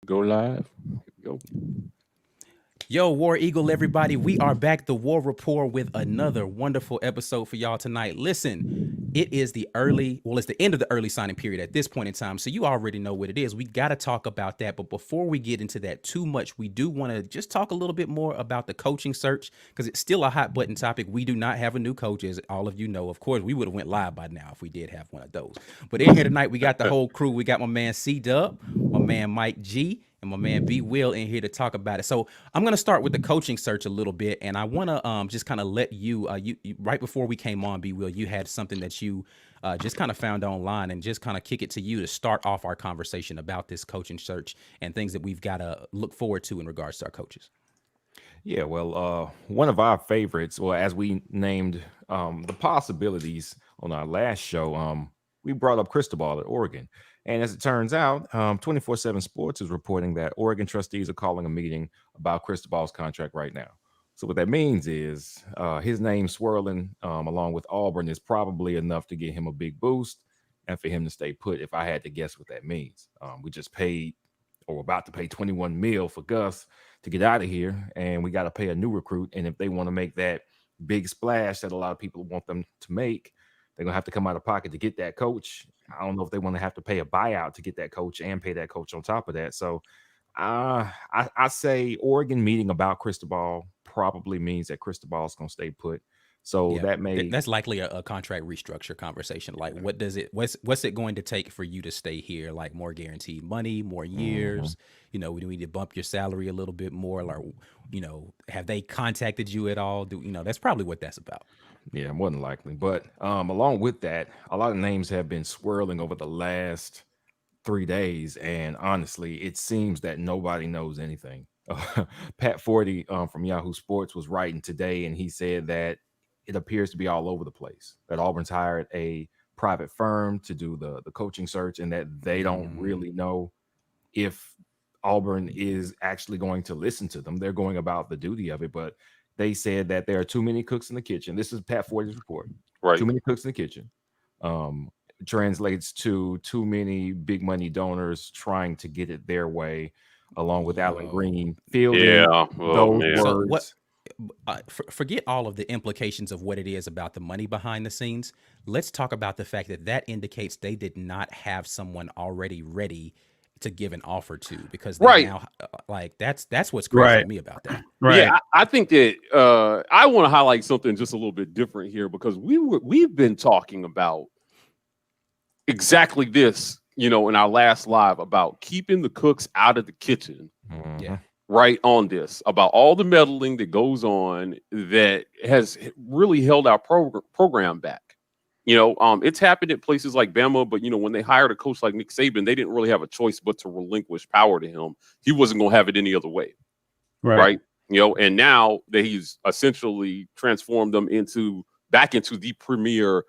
Go live. Here we go. Yo, War Eagle, everybody. We are back, the War Rapport, with another wonderful episode for y'all tonight. Listen, it's the end of the early signing period at this point in time. So you already know what it is. We got to talk about that. But before we get into that too much, we do want to just talk a little bit more about the coaching search because it's still a hot button topic. We do not have a new coach, as all of you know. Of course, we would have went live by now if we did have one of those. But in here tonight, we got the whole crew. We got my man C-Dub, my man Mike G, and my man B Will in here to talk about it. So I'm going to start with the coaching search a little bit, and I want to just kind of let you, right before we came on, B Will, you had something that you just kind of found online, and just kind of kick it to you to start off our conversation about this coaching search and things that we've got to look forward to in regards to our coaches. Yeah, one of our favorites, well, as we named the possibilities on our last show, we brought up Cristobal at Oregon. And as it turns out, 24/7 Sports is reporting that Oregon trustees are calling a meeting about Cristobal's contract right now. So what that means is his name swirling along with Auburn is probably enough to get him a big boost and for him to stay put, if I had to guess what that means. We just paid or about to pay 21 mil for Gus to get out of here, and we got to pay a new recruit. And if they want to make that big splash that a lot of people want them to make, they're gonna have to come out of pocket to get that coach. I don't know if they want to have to pay a buyout to get that coach and pay that coach on top of that. So I say Oregon meeting about Cristobal probably means that Cristobal's gonna stay put. So Yeah, that's likely a contract restructure conversation. Like, what's it going to take for you to stay here? Like, more guaranteed money, more Mhm. years. Do we need to bump your salary a little bit more? Like, have they contacted you at all? That's probably what that's about. Yeah, more than likely. But along with that, a lot of names have been swirling over the last 3 days, and honestly, it seems that nobody knows anything. Pat Forty from Yahoo Sports was writing today, and he said that it appears to be all over the place. That Auburn's hired a private firm to do the coaching search, and that they don't Mm, really know if Auburn is actually going to listen to them. They're going about the duty of it, but they said that there are too many cooks in the kitchen. This is Pat Forty's report. Too Right. many cooks in the kitchen. Um, Translates to too many big money donors trying to get it their way, along with Alan yo. Green fielding Yeah. Oh those man. So what? words. Forget all of the implications of what it is about the money behind the scenes. Let's talk about the fact that indicates they did not have someone already ready to give an offer to, because they Right. now like that's what's crazy Right, to me about that. Yeah. right. I think that I want to highlight something just a little bit different here because we've been talking about exactly this, in our last live about keeping the cooks out of the kitchen. Mhm. Yeah. Right on this about all the meddling that goes on that has really held our program back. It's happened at places like Bama, but when they hired a coach like Nick Saban, they didn't really have a choice but to relinquish power to him. He wasn't going to have it any other way, Right. right? And now that he's essentially transformed them back into the premier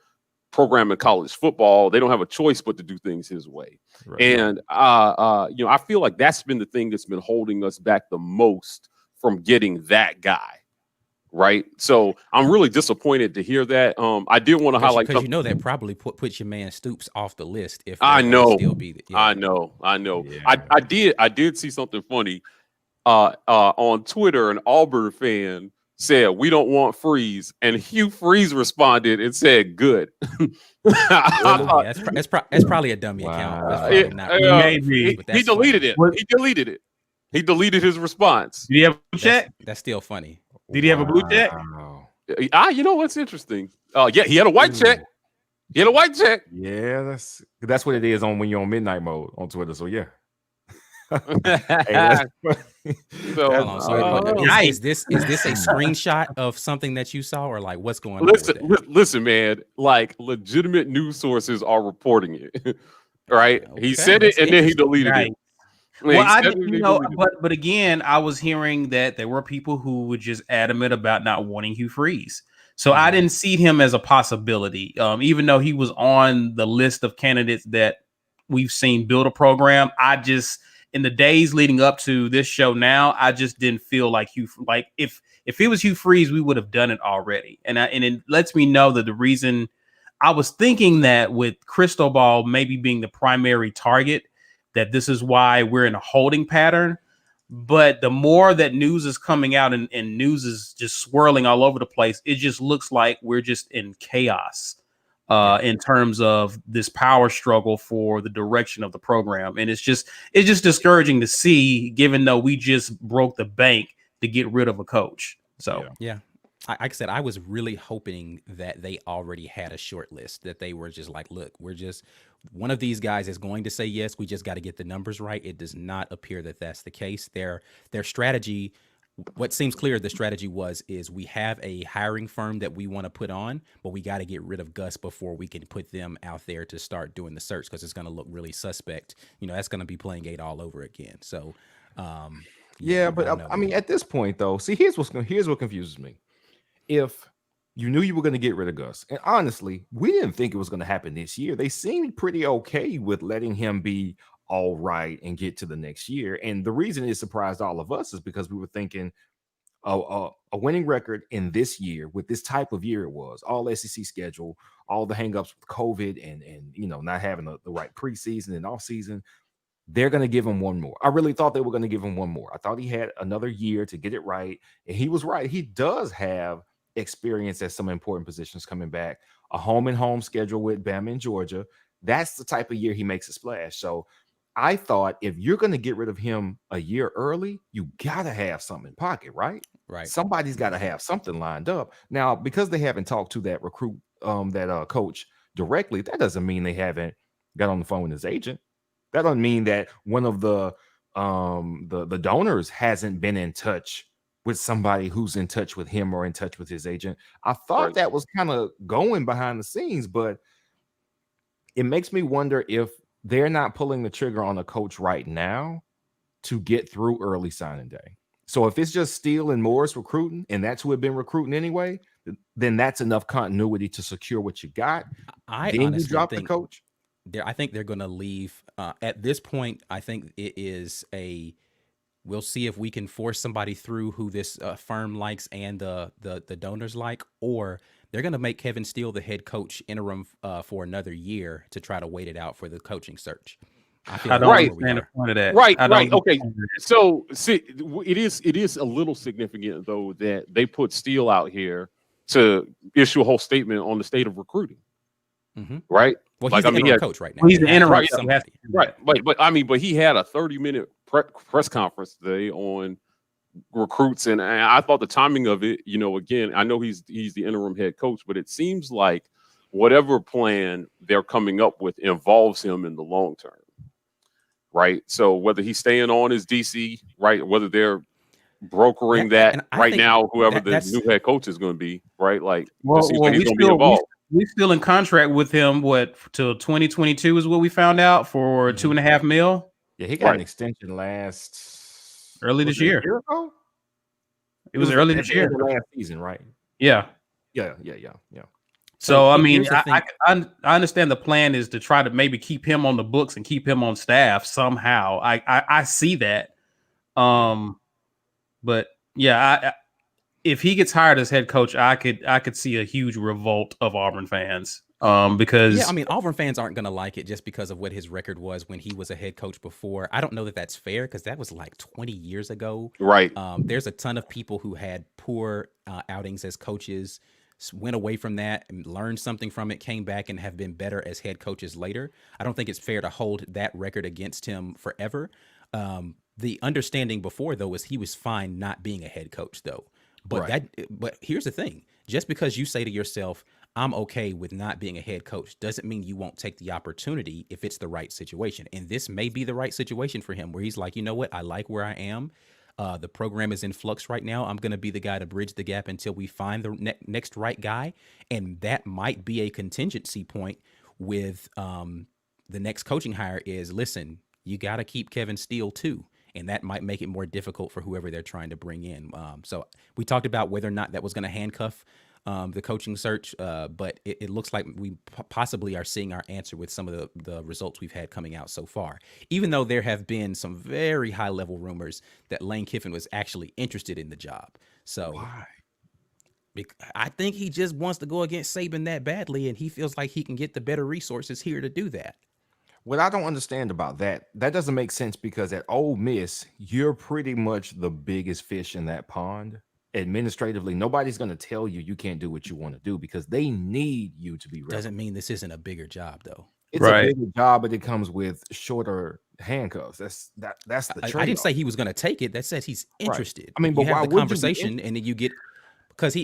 program in college football, they don't have a choice but to do things his way. Right. And I feel like that's been the thing that's been holding us back the most from getting that guy. Right. So I'm really disappointed to hear that. I did want to highlight Because something. that probably puts your man Stoops off the list if I they're going to know, still be I yeah. know, I know. Yeah. I did see something funny on Twitter. An Auburn fan said, "We don't want Freeze," and Hugh Freeze responded and said, "Good." I Oh thought, yeah, that's probably a dummy account. That's Wow. probably not real. Maybe. But he that's funny. deleted it. What, He deleted it. He deleted his response. did he have a blue That's check? that's still funny. Did he have a blue check? Wow. You know what's interesting? Yeah, he had a white check. Ooh. He had a white check. Yeah, that's what it is on when you're on midnight mode on Twitter. So yeah. Hey, So, Hold on. So Nice. is this a screenshot of something that you saw, or like what's going on listen, with that? listen, man. Like legitimate news sources are reporting it. Right? He Okay, said that's it and then he interesting. deleted Nice. it. Well, He I said did, it and he deleted it. but again, I was hearing that there were people who were just adamant about not wanting Hugh Freeze. So I Mhm. didn't see him as a possibility, even though he was on the list of candidates that we've seen build a program. I just, in the days leading up to this show now, I just didn't feel like if it was Hugh Freeze, we would have done it already. And it lets me know that the reason I was thinking that with Cristobal maybe being the primary target, that this is why we're in a holding pattern. But the more that news is coming out and news is just swirling all over the place, it just looks like we're just in chaos in terms of this power struggle for the direction of the program. And it's just discouraging to see, given though we just broke the bank to get rid of a coach. So yeah. Like I said, I was really hoping that they already had a short list, that they were just like, look, we're just one of these guys is going to say yes. We just got to get the numbers right. It does not appear that that's the case. Their strategy, what seems clear, the strategy is we have a hiring firm that we want to put on, but we got to get rid of Gus before we can put them out there to start doing the search, because it's going to look really suspect. That's going to be playing Gate all over again. So, but I mean, at this point though, see, here's what confuses me. If you knew you were going to get rid of Gus, and honestly, we didn't think it was going to happen this year. They seemed pretty okay with letting him be all right and get to the next year. And the reason it surprised all of us is because we were thinking a winning record in this year, with this type of year it was, all SEC schedule, all the hangups with COVID and not having the right preseason and off season. They're going to give him one more. I really thought they were going to give him one more. I thought he had another year to get it right. And he was right. He does have experience at some important positions coming back, a home and home schedule with Bama and Georgia. That's the type of year he makes a splash. So I thought, if you're going to get rid of him a year early, you got to have something in pocket, right? Right. Somebody's got to have something lined up. Now, because they haven't talked to that recruit, that coach directly, that doesn't mean they haven't got on the phone with his agent. That doesn't mean that one of the donors hasn't been in touch with somebody who's in touch with him or in touch with his agent. I thought that was kind of going behind the scenes, but it makes me wonder if they're not pulling the trigger on a coach right now to get through early signing day. So if it's just Steele and Morris recruiting, and that's who had been recruiting anyway, then that's enough continuity to secure what you got. Then you drop the coach. I think they're going to leave at this point. I think it is we'll see if we can force somebody through who this firm likes and the donors like, or they're going to make Kevin Steele the head coach interim for another year to try to wait it out for the coaching search. I don't understand the point of that. Right. Okay. So see, it is a little significant though that they put Steele out here to issue a whole statement on the state of recruiting. Mm-hmm. Right. Well, he's the interim coach right now. He's the interim, right? But he had a 30-minute press conference today on recruits, and I thought the timing of it, again, I know he's the interim head coach, but it seems like whatever plan they're coming up with involves him in the long term, right? So whether he's staying on as DC, right, whether they're brokering that right now, whoever the new head coach is going to be, right? Like, he's going to be involved. We're still in contract with him, till 2022 is what we found out, for $2.5 million. Yeah, he got an extension early this year. It was early this year. Last season, right? Yeah. So I mean, I understand the plan is to try to maybe keep him on the books and keep him on staff somehow. I see that. But yeah, if he gets hired as head coach, I could see a huge revolt of Auburn fans. Because I mean, Auburn fans aren't going to like it just because of what his record was when he was a head coach before. I don't know that that's fair, because that was like 20 years ago. Right. There's a ton of people who had poor outings as coaches, went away from that and learned something from it, came back and have been better as head coaches later. I don't think it's fair to hold that record against him forever. The understanding before, though, was he was fine not being a head coach, though. But but here's the thing. Just because you say to yourself, I'm okay with not being a head coach, doesn't mean you won't take the opportunity if it's the right situation. And this may be the right situation for him, where he's like, you know what? I like where I am. The program is in flux right now. I'm going to be the guy to bridge the gap until we find the next right guy. And that might be a contingency point with the next coaching hire is, listen, you got to keep Kevin Steele too. And that might make it more difficult for whoever they're trying to bring in. So we talked about whether or not that was going to handcuff the coaching search, but it looks like we possibly are seeing our answer with some of the results we've had coming out so far, even though there have been some very high level rumors that Lane Kiffin was actually interested in the job. So why? I think he just wants to go against Saban that badly, and he feels like he can get the better resources here to do that. what I don't understand about that doesn't make sense because at Ole Miss, you're pretty much the biggest fish in that pond. Administratively, nobody's going to tell you can't do what you want to do because they need you to be relevant. Doesn't mean this isn't a bigger job, though. It's a bigger job, but it comes with shorter handcuffs. That's the trade-off. I didn't say he was going to take it. That says he's interested. Right. I mean, you but why have the would conversation, and then you get because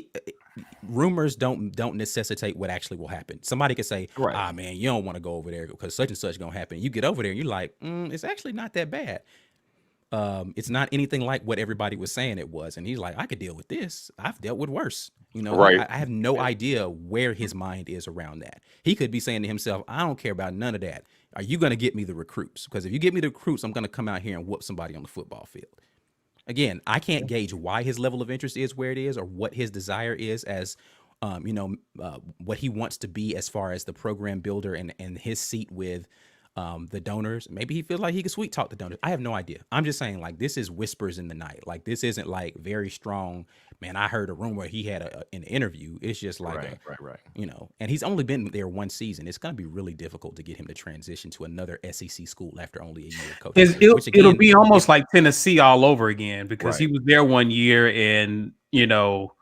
rumors don't necessitate what actually will happen. Somebody could say, "Ah, man, you don't want to go over there because such and such gonna happen." You get over there, and you're like, "It's actually not that bad. It's not anything like what everybody was saying it was." And he's like, "I could deal with this. I've dealt with worse." You know, I have no idea where his mind is around that. He could be saying to himself, "I don't care about none of that. Are you going to get me the recruits? Because if you get me the recruits, I'm going to come out here and whoop somebody on the football field." Again, I can't gauge why his level of interest is where it is or what his desire is as, what he wants to be as far as the program builder and his seat with the donors. Maybe he feels like he can sweet talk the donors. I have no idea. I'm just saying, like, this is whispers in the night. Like, this isn't like very strong. Man, I heard a rumor he had an interview. It's just like, right. You know, and he's only been there one season. It's going to be really difficult to get him to transition to another SEC school after only a year of coaching. It'll be almost like Tennessee all over again because he was there one year and, you know,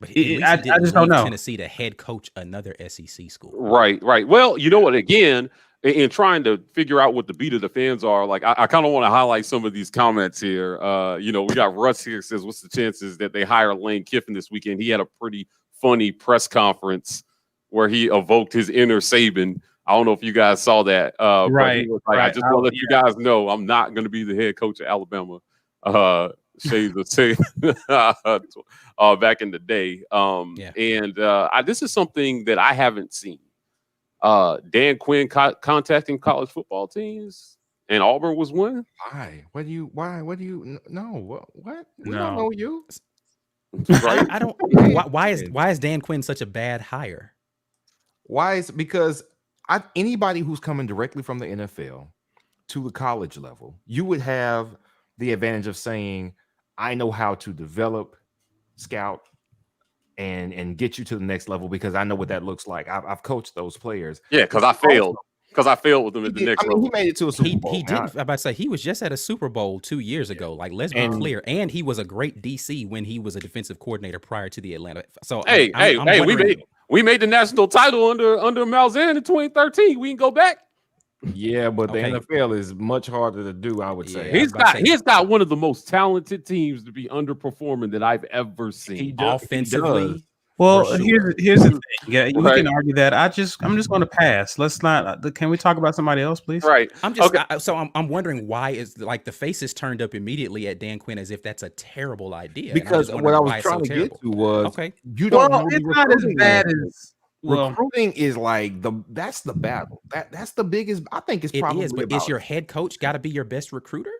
but I just don't know. Tennessee to head coach another SEC school. Right. Well, you know what? Again, in trying to figure out what the beat of the fans are, like I kind of want to highlight some of these comments here. We got Russ here says, "What's the chances that they hire Lane Kiffin this weekend?" He had a pretty funny press conference where he evoked his inner Saban. I don't know if you guys saw that. But he was like, "I just want to let you guys know I'm not going to be the head coach of Alabama." Shades of say back in the day. And this is something that I haven't seen. Dan Quinn contacting college football teams, and Auburn was one. Why? What do you? No. What? We No. don't know you. Right? I don't. Why is Dan Quinn such a bad hire? Why is because anybody who's coming directly from the NFL to the college level, you would have the advantage of saying, "I know how to develop, scout, and get you to the next level because I know what that looks like. I've coached those players." Yeah, because I failed. Because I failed with them at the next level. He made it to a Super Bowl. He didn't. I'm about to say he was just at a Super Bowl 2 years ago. Like, let's be clear. And he was a great DC when he was a defensive coordinator prior to the Atlanta. So we made the national title under Malzahn in 2013. We can go back. Yeah, but the NFL is much harder to do, I would say. He's got one of the most talented teams to be underperforming that I've ever seen. Offensively. Well, here's the thing. Yeah, we can argue that. I'm just going to pass. Let's not. Can we talk about somebody else, please? Right. I'm wondering why is like the faces turned up immediately at Dan Quinn as if that's a terrible idea. Because what I was trying to get to was you don't know it's not as bad as recruiting is like that's the battle. That's the biggest. I think it's probably. It is, but is your head coach got to be your best recruiter?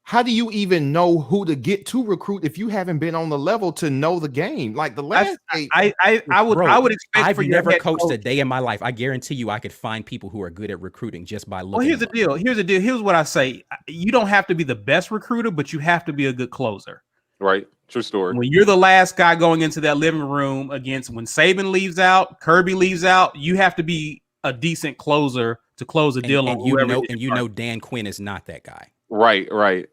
How do you even know who to get to recruit if you haven't been on the level to know the game? Like the last, I would expect. I've never coached a day in my life. I guarantee you, I could find people who are good at recruiting just by looking. Well, here's the deal. Here's what I say. You don't have to be the best recruiter, but you have to be a good closer. Right. True story. When you're the last guy going into that living room against when Saban leaves out, Kirby leaves out, you have to be a decent closer to close a deal on whoever. You know, Dan Quinn is not that guy. Right.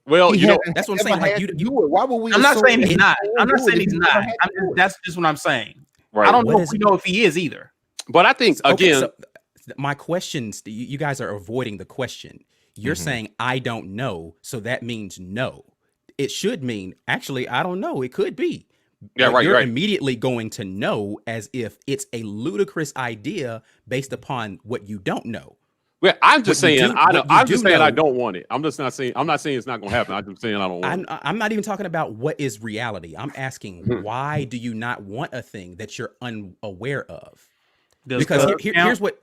Well, that's what I'm saying. Like, why would we? I'm not saying he's not. I'm not saying he's not. That's just what I'm saying. Right. I don't know if he is either. But I think again, my questions. You guys are avoiding the question. You're saying I don't know, so that means no. It should mean actually I don't know. It could be. Yeah, right. You're immediately going to know as if it's a ludicrous idea based upon what you don't know. Well, I'm just saying I don't want it. I'm not saying it's not going to happen. I'm just saying I don't want it. I'm not even talking about what is reality. I'm asking why do you not want a thing that you're unaware of? Because here's what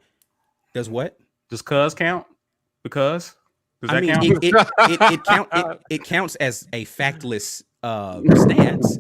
does what? Does cuz count? Because does that count? It counts as a factless stance,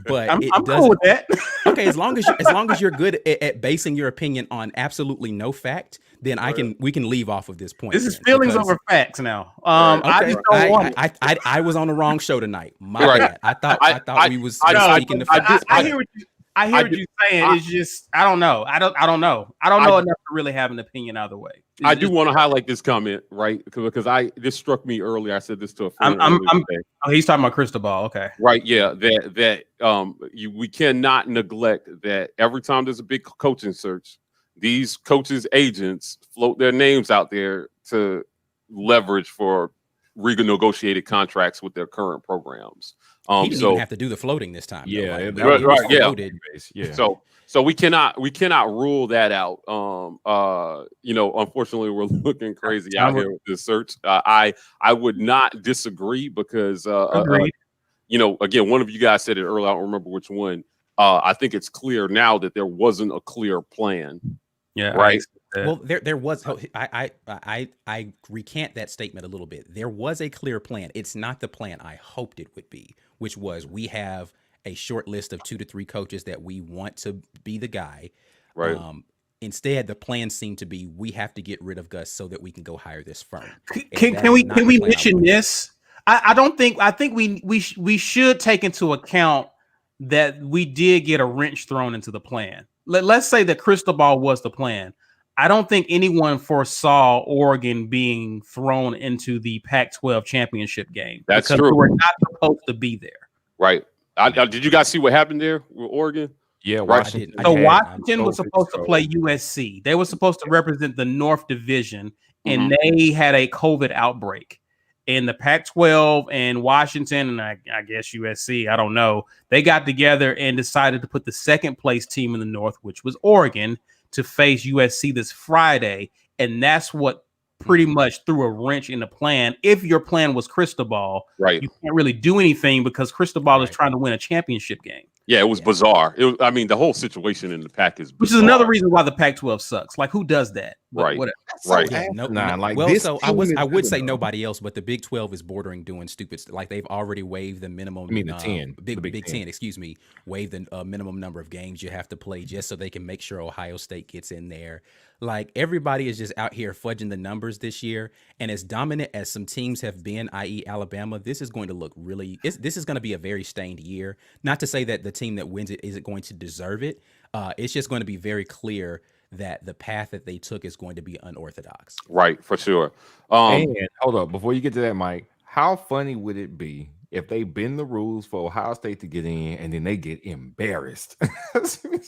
but I'm cool with that. Okay, as long as you're good at basing your opinion on absolutely no fact, then we can leave off of this point. This is feelings over facts now. I just don't want it. I was on the wrong show tonight. My bad. I thought we was speaking the facts. I hear what I hear what you're saying. It's just I don't know. I don't know. I don't know enough to really have an opinion either way. I do want to highlight this comment, right? Because this struck me earlier. I said this to a friend earlier today. Oh, he's talking about crystal ball. Okay. Right. Yeah. We cannot neglect that every time there's a big coaching search, these coaches' agents float their names out there to leverage for renegotiated contracts with their current programs. He didn't even have to do the floating this time. Yeah, yeah. So we cannot rule that out. Unfortunately, we're looking crazy out here with this search. I would not disagree because again, one of you guys said it earlier. I don't remember which one. I think it's clear now that there wasn't a clear plan. Yeah. Right. Well, there was. I recant that statement a little bit. There was a clear plan. It's not the plan I hoped it would be, which was we have a short list of 2 to 3 coaches that we want to be the guy. Right. Instead, the plan seemed to be we have to get rid of Gus so that we can go hire this firm. Can we mention this? I think we should take into account that we did get a wrench thrown into the plan. Let's say that crystal ball was the plan. I don't think anyone foresaw Oregon being thrown into the Pac-12 championship game. That's because true. We were not supposed to be there. Right. Did you guys see what happened there with Oregon? Yeah, Washington. So Washington was supposed to play USC. They were supposed to represent the North Division, and they had a COVID outbreak. And the Pac-12 and Washington, and I guess USC, I don't know, they got together and decided to put the second place team in the North, which was Oregon, to face USC this Friday. And that's what pretty much threw a wrench in the plan. If your plan was crystal ball, right, you can't really do anything because crystal ball is trying to win a championship game. Yeah, it was bizarre. The whole situation in the Pac is bizarre. Which is another reason why the Pac-12 sucks. Like, who does that? Right. Whatever. Right. I would say nobody else, but the Big 12 is bordering doing stupid stuff. Like they've already waived the minimum. I mean the 10, Big 10, excuse me, waived the minimum number of games you have to play just so they can make sure Ohio State gets in there. Like everybody is just out here fudging the numbers this year, and as dominant as some teams have been, i.e. Alabama, this is going to look this is going to be a very stained year. Not to say that the team that wins it isn't going to deserve it. It's just going to be very clear that the path that they took is going to be unorthodox. Right, for sure. And hold up, before you get to that, Mike, how funny would it be if they bend the rules for Ohio State to get in and then they get embarrassed?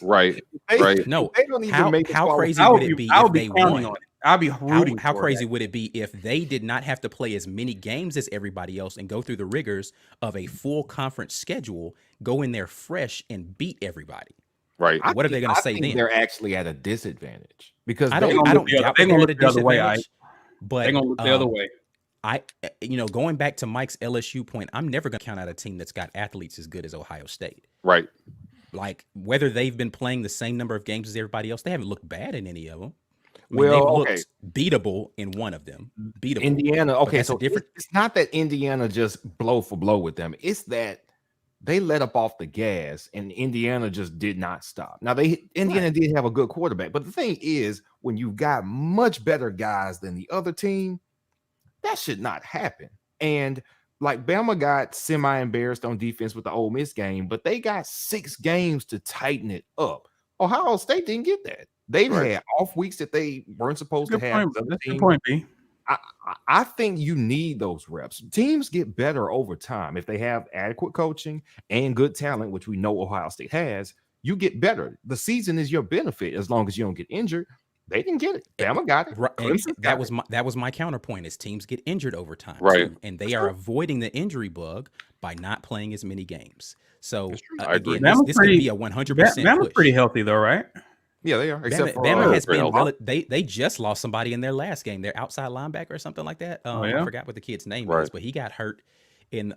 Right. No, they don't even make how crazy would it be if they won? I'll be rooting. How crazy would it be if they did not have to play as many games as everybody else and go through the rigors of a full conference schedule, go in there fresh and beat everybody? Right. What are they going to say then? They're actually at a disadvantage because I don't doubt they're at a disadvantage. But they're going to look the other way. Going back to Mike's LSU point, I'm never going to count out a team that's got athletes as good as Ohio State. Right. Like whether they've been playing the same number of games as everybody else, they haven't looked bad in any of them. They've looked beatable in one of them. Beatable. Indiana. Okay, so it's not that Indiana just blow for blow with them. It's that they let up off the gas and Indiana just did not stop. Now Indiana did have a good quarterback, but the thing is, when you've got much better guys than the other team, that should not happen. And like Bama got semi-embarrassed on defense with the Ole Miss game, but they got 6 games to tighten it up. Ohio State didn't get that. They've had off weeks that they weren't supposed to have. Good point, B. I think you need those reps. Teams get better over time if they have adequate coaching and good talent, which we know Ohio State has. You get better. The season is your benefit as long as you don't get injured. They didn't get it. Bama got it. That was my counterpoint. Is teams get injured over time, right? And they are avoiding the injury bug by not playing as many games. So again, this could be a 100%. Bama's pretty healthy though, right? Yeah, they are. Except Bama has been. They just lost somebody in their last game. Their outside linebacker or something like that. I forgot what the kid's name was, but he got hurt in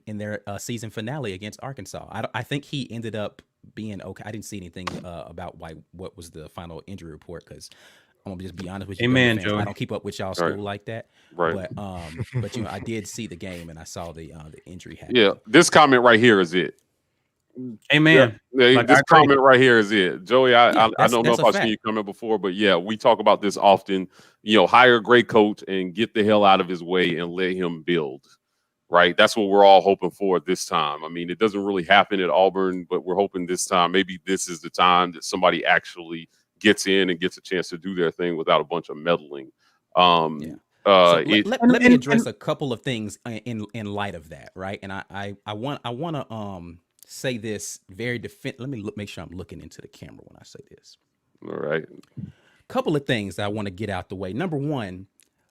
their season finale against Arkansas. I think he ended up being okay. I didn't see anything about what was the final injury report because I'm gonna just be honest with you. Amen, fans, Joey. I don't keep up with y'all school like that. Right. But I did see the game and I saw the injury happen. Yeah, this comment right here is it. Amen. Yeah, this comment right here is it. Joey, I don't know if I've seen you comment before, but yeah, we talk about this often. Hire a great coach and get the hell out of his way and let him build. right? That's what we're all hoping for this time. I mean, it doesn't really happen at Auburn, but we're hoping this time, maybe this is the time that somebody actually gets in and gets a chance to do their thing without a bunch of meddling. Yeah. So It, let me address a couple of things in light of that, right? And I want to say this very Let me make sure I'm looking into the camera when I say this. all right. Couple of things that I want to get out the way. Number one,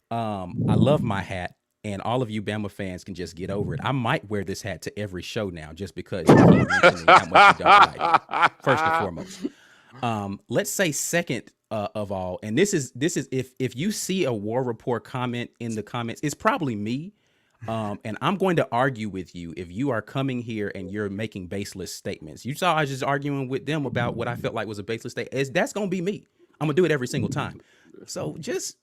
I love my hat, and all of you Bama fans can just get over it. I might wear this hat to every show now, just because you keep mentioning how much you don't like it. First and foremost. Let's say second of all, and this is if you see a War Rapport comment in the comments, it's probably me. And I'm going to argue with you if you are coming here and you're making baseless statements. You saw I was just arguing with them about what I felt like was a baseless statement. That's going to be me. I'm gonna do it every single time. So just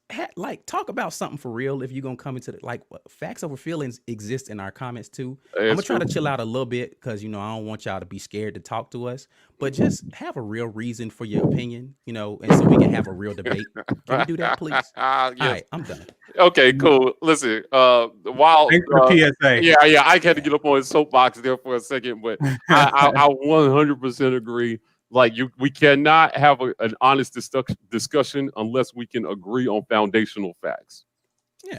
talk about something for real. If you're gonna come into facts over feelings exist in our comments too. I'm gonna try to chill out a little bit because I don't want y'all to be scared to talk to us. But just have a real reason for your opinion, and so we can have a real debate. Can we do that, please? Yes. All right, I'm done. Okay, cool. Listen, while Thanks for PSA. yeah, I had to get up on his soapbox there for a second, but I 100% agree. Like we cannot have an honest discussion unless we can agree on foundational facts,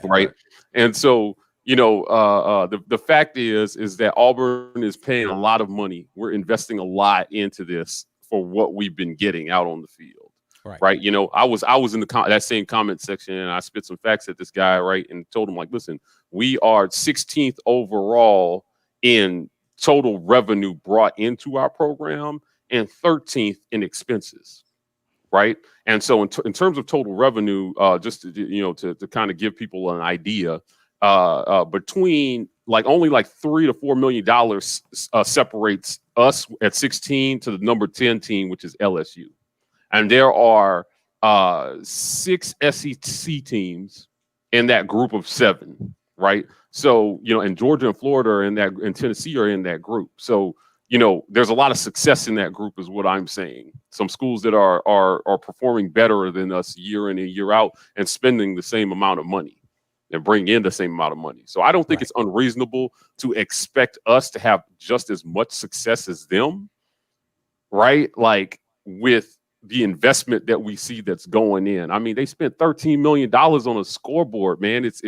right? And so the fact is that Auburn is paying a lot of money. We're investing a lot into this for what we've been getting out on the field, right? I was in that same comment section and I spit some facts at this guy, right, and told him like, listen, we are 16th overall in total revenue brought into our program and 13th in expenses, right? And so in terms of total revenue, just to kind of give people an idea, between only $3 to $4 million separates us at 16 to the number 10 team, which is LSU. And there are 6 SEC teams in that group of 7, right? So, and Georgia and Florida and Tennessee are in that group. So, there's a lot of success in that group is what I'm saying. Some schools that are performing better than us year in and year out and spending the same amount of money and bring in the same amount of money. So I don't think it's unreasonable to expect us to have just as much success as them, right? Like with the investment that we see that's going in. I mean, they spent $13 million on a scoreboard, man. It's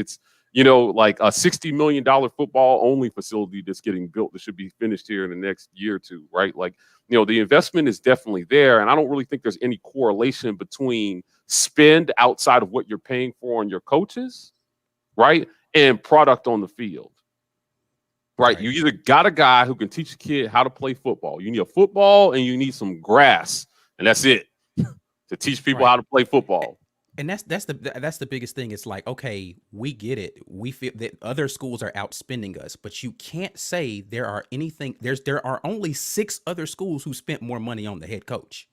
like a $60 million football only facility that's getting built that should be finished here in the next year or two, right? Like, the investment is definitely there. And I don't really think there's any correlation between spend outside of what you're paying for on your coaches, right, and product on the field, right? You either got a guy who can teach a kid how to play football. You need a football and you need some grass, and that's it to teach people how to play football. And that's the biggest thing. It's like, okay, we get it. We feel that other schools are outspending us, but you can't say there are only 6 other schools who spent more money on the head coach.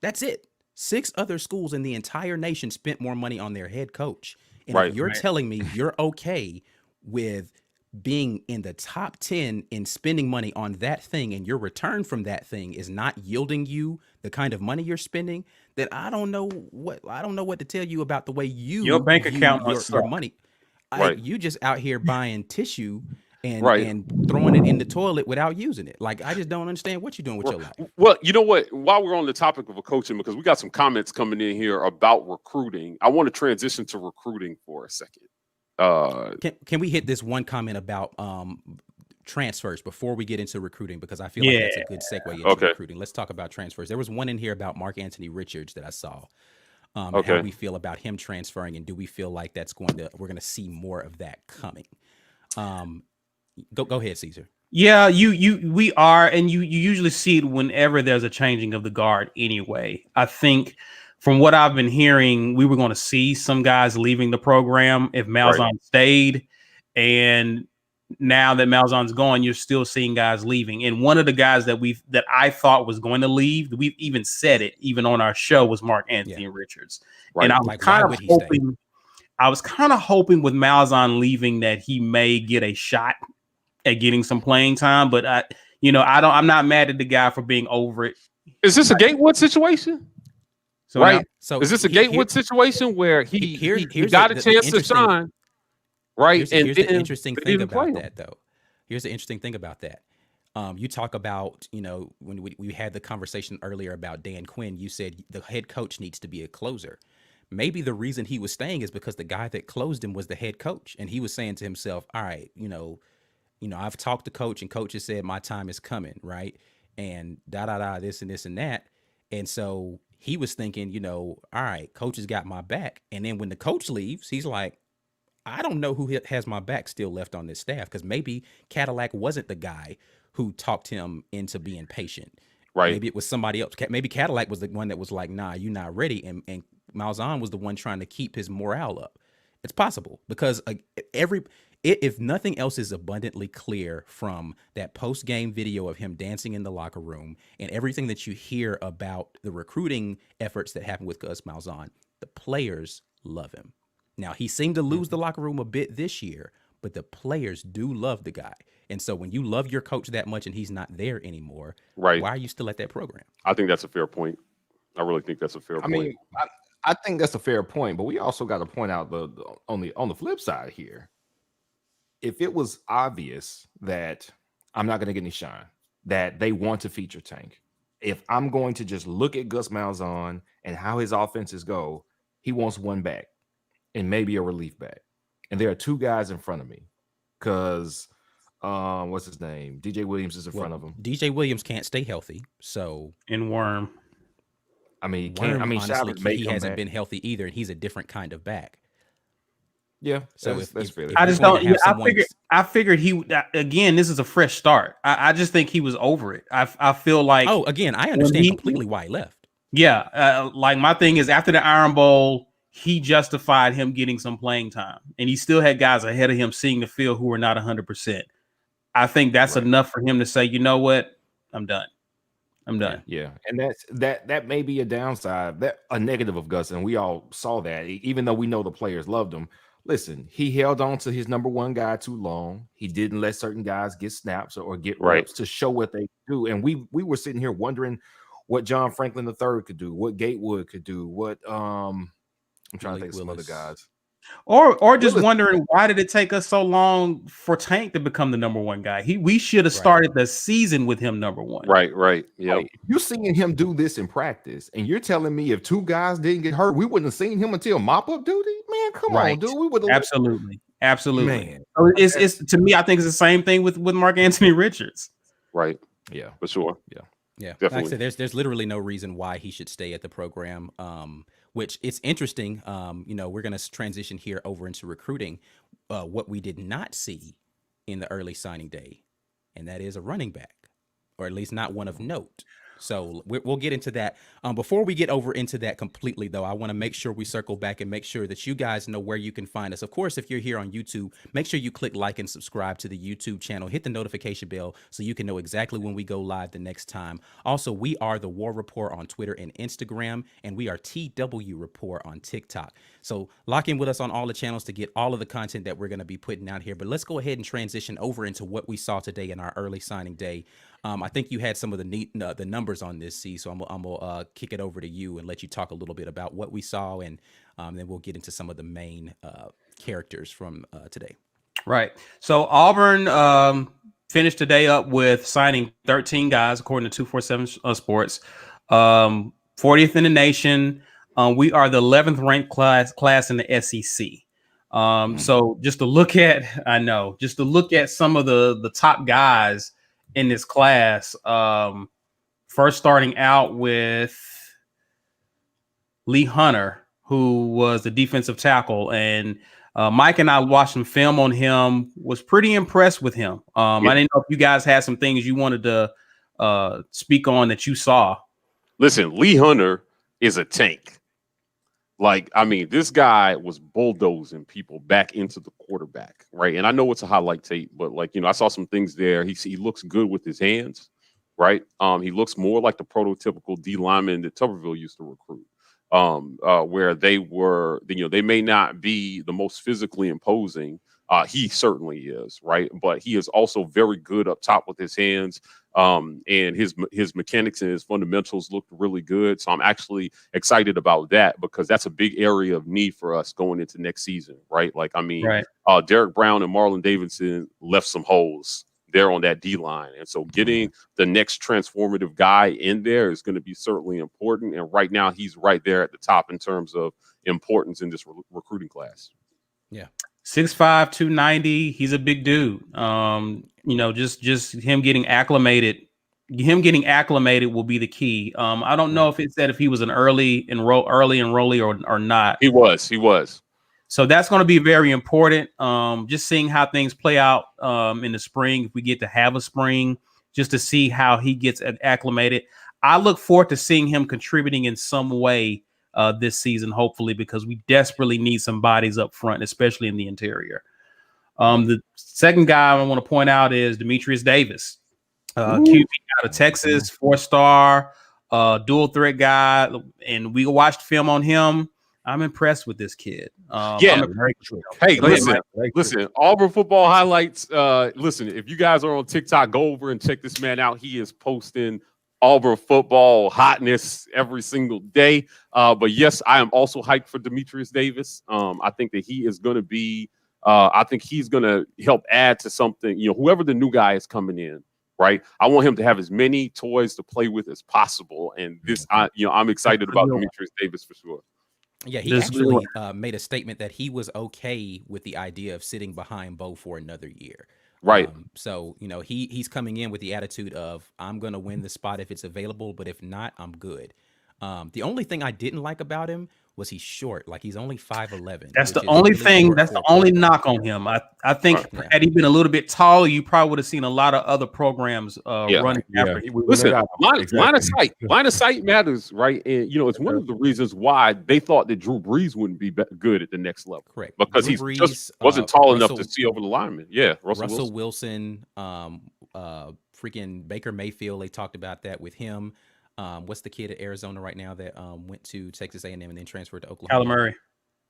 That's it. 6 other schools in the entire nation spent more money on their head coach. And if you're telling me you're okay with being in the top 10 in spending money on that thing, and your return from that thing is not yielding you the kind of money you're spending, then I don't know what to tell you about the way your bank account your money. You just out here buying tissue and throwing it in the toilet without using it. Like, I just don't understand what you're doing with your life. Well, you know what? While we're on the topic of coaching, because we got some comments coming in here about recruiting, I want to transition to recruiting for a second. Can we hit this one comment about transfers before we get into recruiting? Because I feel like that's a good segue into recruiting. Let's talk about transfers. There was one in here about Mark Anthony Richards that I saw. And how we feel about him transferring, and do we feel like we're going to see more of that coming? Go ahead, Caesar. Yeah, we are, and you usually see it whenever there's a changing of the guard anyway. I think from what I've been hearing, we were going to see some guys leaving the program if Malzahn stayed. And now that Malzahn's gone, you're still seeing guys leaving. And one of the guys that I thought was going to leave, we've even said it, even on our show, was Mark Anthony Richards. And I was kind of hoping with Malzahn leaving that he may get a shot at getting some playing time. But I'm not mad at the guy for being over it. Is this a Gatewood situation? So is this a Gatewood situation where he got a chance to shine? right? Here's the then interesting they thing didn't play about him. that, though. Here's the interesting thing about that. You talk about, when we had the conversation earlier about Dan Quinn, you said the head coach needs to be a closer. Maybe the reason he was staying is because the guy that closed him was the head coach, and he was saying to himself, "All right, I've talked to coach, and coach has said my time is coming, right? And this and this and that." And so he was thinking, all right, coach has got my back. And then when the coach leaves, he's like, I don't know who has my back still left on this staff, because maybe Cadillac wasn't the guy who talked him into being patient. Right. Maybe it was somebody else. Maybe Cadillac was the one that was like, nah, you're not ready. And Malzahn was the one trying to keep his morale up. It's possible because if nothing else is abundantly clear from that post-game video of him dancing in the locker room and everything that you hear about the recruiting efforts that happen with Gus Malzahn, the players love him. Now, he seemed to lose the locker room a bit this year, but the players do love the guy. And so when you love your coach that much and he's not there anymore, Right. why are you still at that program? I think that's a fair point. I really think that's a fair point. I mean, I think that's a fair point, but we also got to point out on the flip side here. If it was obvious that I'm not going to get any shine, that they want to feature Tank, if I'm going to just look at Gus Malzahn and how his offenses go, he wants one back and maybe a relief back. And there are two guys in front of me because what's his name? DJ Williams is in front of him. DJ Williams can't stay healthy, so And Worm. I mean, honestly, Shivers may he come hasn't back. been healthy either, and he's a different kind of back. Yeah, So that's fair. I you're just going don't. to have I someone- figured he again. This is a fresh start. I just think he was over it. I feel like. Oh, again, I understand he- completely why he left. Yeah, like my thing is after the Iron Bowl, he justified him getting some playing time, and he still had guys ahead of him seeing the field who were not 100%. I think that's Right. enough for him to say, you know what, I'm done. I'm done. Yeah, and that may be a downside, that a negative of Gus, and we all saw that. Even though we know the players loved him, listen, he held on to his number one guy too long. He didn't let certain guys get snaps or get Right. reps to show what they do. And we were sitting here wondering what John Franklin III could do, what Gatewood could do, what I'm trying to think of some other guys. Or just Willis- wondering why did it take us so long for Tank to become the number one guy? We should have started the season with him number one. Right. Yeah. Like, you're seeing him do this in practice, and you're telling me if two guys didn't get hurt, we wouldn't have seen him until mop-up duty? Man, come on, dude. We would have Absolutely. Man. So it's to me, I think it's the same thing with Mark Anthony Richards. Right. Yeah. For sure. Yeah, Definitely. like I said, there's literally no reason why he should stay at the program. Which it's interesting. We're going to transition here over into recruiting. What we did not see in the early signing day, and that is a running back, or at least not one of note. So we'll get into that. Before we get over into that completely, though, I want to make sure we circle back and make sure that you guys know where you can find us. Of course, if you're here on YouTube, make sure you click like and subscribe to the YouTube channel. Hit the notification bell so you can know exactly when we go live the next time. Also, we are the War Rapport on Twitter and Instagram, and we are TW Rapport on TikTok. So lock in with us on all the channels to get all of the content that we're going to be putting out here. But let's go ahead and transition over into what we saw today in our early signing day. I think you had some of the numbers on this, C. So I'm gonna kick it over to you and let you talk a little bit about what we saw, and then we'll get into some of the main characters from today. Right. So Auburn finished today up with signing 13 guys, according to 247 Sports, 40th in the nation. We are the 11th ranked class in the SEC. So just to look at some of the top guys in this class, first starting out with Lee Hunter, who was the defensive tackle, and Mike and I watched some film on him, was pretty impressed with him. I didn't know if you guys had some things you wanted to speak on that you saw. Listen, Lee Hunter is a tank. Like, I mean, this guy was bulldozing people back into the quarterback, right? And I know it's a highlight tape, but I saw some things there. He looks good with his hands, right? He looks more like the prototypical D lineman that Tuberville used to recruit, where they were, they may not be the most physically imposing. He certainly is, right? But he is also very good up top with his hands. And his mechanics and his fundamentals looked really good. So I'm actually excited about that because that's a big area of need for us going into next season, right? Like, I mean, Right. Derek Brown and Marlon Davidson left some holes there on that D line. And so getting the next transformative guy in there is going to be certainly important. And right now he's right there at the top in terms of importance in this recruiting class. Yeah. 6'5", 290. He's a big dude. Just him getting acclimated. Him getting acclimated will be the key. I don't know if it said if he was an early enrollee or not. He was. So that's going to be very important. Just seeing how things play out in the spring, if we get to have a spring, just to see how he gets acclimated. I look forward to seeing him contributing in some way this season, hopefully, because we desperately need some bodies up front, especially in the interior. The second guy I want to point out is Demetrius Davis, QB out of Texas, 4-star, dual threat guy. And we watched film on him. I'm impressed with this kid. Hey, listen, Auburn football highlights. Listen, if you guys are on TikTok, go over and check this man out. He is posting Auburn football hotness every single day. But yes, I am also hyped for Demetrius Davis. I think that he is going to be, I think he's going to help add to something, whoever the new guy is coming in, right? I want him to have as many toys to play with as possible. And this, I'm excited about Demetrius Davis for sure. Yeah, he actually made a statement that he was okay with the idea of sitting behind Bo for another year. Right. So, he's coming in with the attitude of, I'm going to win the spot if it's available, but if not, I'm good. The only thing I didn't like about him was he's short. Like, he's only 5'11". That's the only thing. That's the only knock on him. I think had he been a little bit taller, you probably would have seen a lot of other programs running after him. Listen, line of sight matters, right? And it's one of the reasons why they thought that Drew Brees wouldn't be good at the next level. Correct. Because he just wasn't tall enough to see over the lineman. Yeah, Russell Wilson, freaking Baker Mayfield. They talked about that with him. What's the kid at Arizona right now that went to Texas A&M and then transferred to Oklahoma?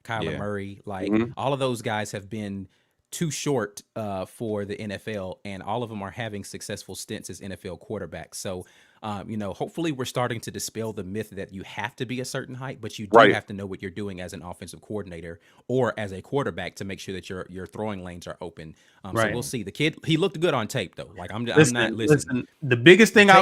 Kyler Murray. Like, all of those guys have been too short for the NFL, and all of them are having successful stints as NFL quarterbacks. So, hopefully we're starting to dispel the myth that you have to be a certain height, but you do have to know what you're doing as an offensive coordinator or as a quarterback to make sure that your throwing lanes are open. So we'll see. The kid, he looked good on tape, though. Like, I'm not listening. Listen, the biggest thing I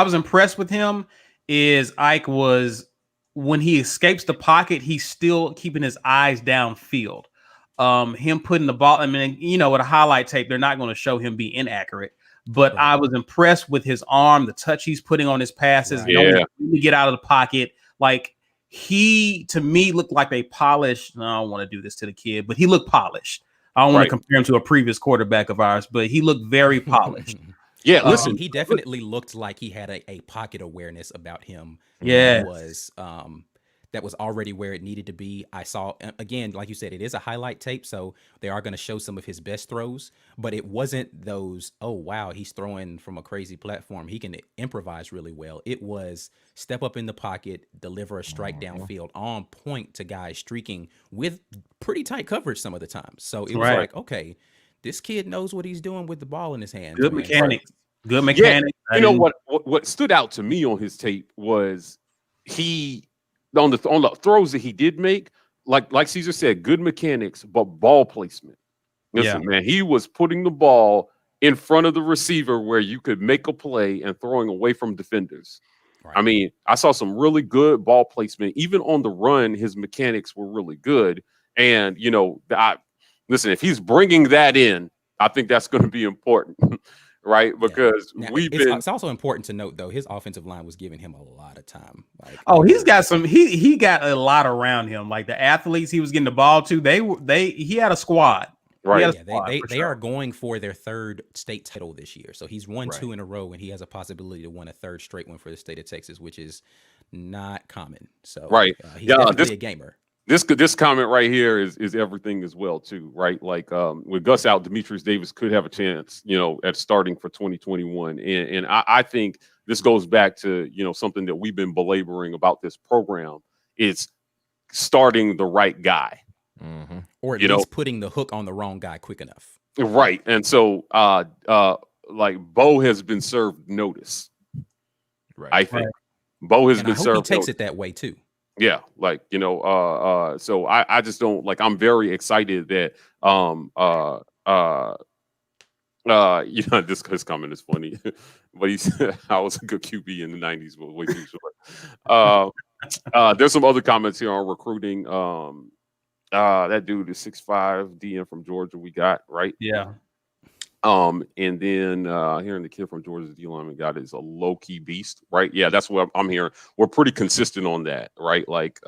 was impressed with him is Ike was, when he escapes the pocket, he's still keeping his eyes downfield. Him putting the ball, with a highlight tape, they're not going to show him be inaccurate. But I was impressed with his arm, the touch he's putting on his passes, knowing to get out of the pocket. Like, he, to me, looked like a polished, I don't want to do this to the kid, but he looked polished. I don't want to compare him to a previous quarterback of ours, but he looked very polished. Yeah, listen, he definitely looked like he had a pocket awareness about him. Yeah, that was already where it needed to be. I saw, again, like you said, it is a highlight tape, so they are going to show some of his best throws, but it wasn't those, oh, wow, he's throwing from a crazy platform. He can improvise really well. It was step up in the pocket, deliver a strike downfield on point to guys streaking with pretty tight coverage some of the time. So it was like, okay, this kid knows what he's doing with the ball in his hands. Good mechanics. Good mechanics. Yeah. What stood out to me on his tape was he on the throws that he did make, like Caesar said, good mechanics, but ball placement. Listen, man, he was putting the ball in front of the receiver where you could make a play and throwing away from defenders. Right. I mean, I saw some really good ball placement. Even on the run, his mechanics were really good. And, listen, if he's bringing that in, I think that's going to be important, right? Because it's also important to note, though, his offensive line was giving him a lot of time. He's got he got a lot around him. Like, the athletes he was getting the ball to, he had a squad. Right. They are going for their third state title this year. So he's won 2 in a row, and he has a possibility to win a third straight one for the state of Texas, which is not common. So he's definitely a gamer. This comment right here is everything as well too, right? Like, with Gus out, Demetrius Davis could have a chance, at starting for 2021. And I think this goes back to, something that we've been belaboring about this program. It's starting the right guy. Mm-hmm. Or at least putting the hook on the wrong guy quick enough. Right. And so like Bo has been served notice. Right. I think Bo has And I been hope he served takes notice. it that way too. Yeah, like so I just don't like. I'm very excited that this comment is funny, but he said I was a good QB in the '90s, but way too short. There's some other comments here on recruiting. That dude is 6'5", DM from Georgia. We got right. Yeah. And then hearing the kid from Georgia's D lineman got is a low key beast, right? Yeah, that's what I'm hearing. We're pretty consistent on that, right? Like,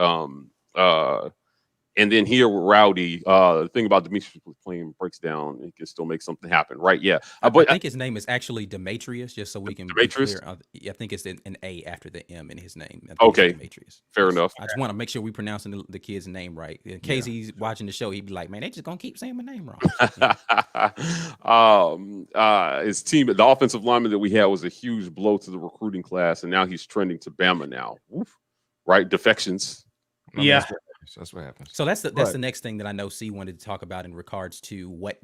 and then here with Rowdy, the thing about Demetrius playing breaks down, he can still make something happen, right? Yeah, I but think his name is actually Demetrius, just so we can be Demetrius? clear. I think it's an A after the M in his name. I think Okay, it's Demetrius. fair Yes. enough. I just want to make sure we pronouncing the kid's name right. In case he's watching the show, he'd be like, "Man, they just gonna keep saying my name wrong." His team, the offensive lineman that we had, was a huge blow to the recruiting class, and now he's trending to Bama now. Oof. Right, defections. I mean, Yeah. that's what happens. So that's the next thing that I know C wanted to talk about in regards to what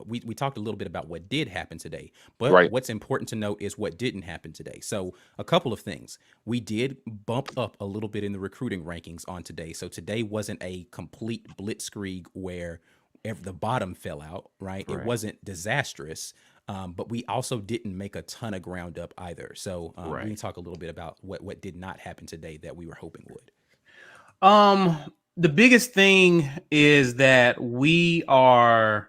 we talked a little bit about what did happen today, but Right. what's important to note is what didn't happen today. So a couple of things. We did bump up a little bit in the recruiting rankings on today. So today wasn't a complete blitzkrieg where the bottom fell out, right? It wasn't disastrous, but we also didn't make a ton of ground up either. So we can talk a little bit about what did not happen today that we were hoping would. The biggest thing is that we have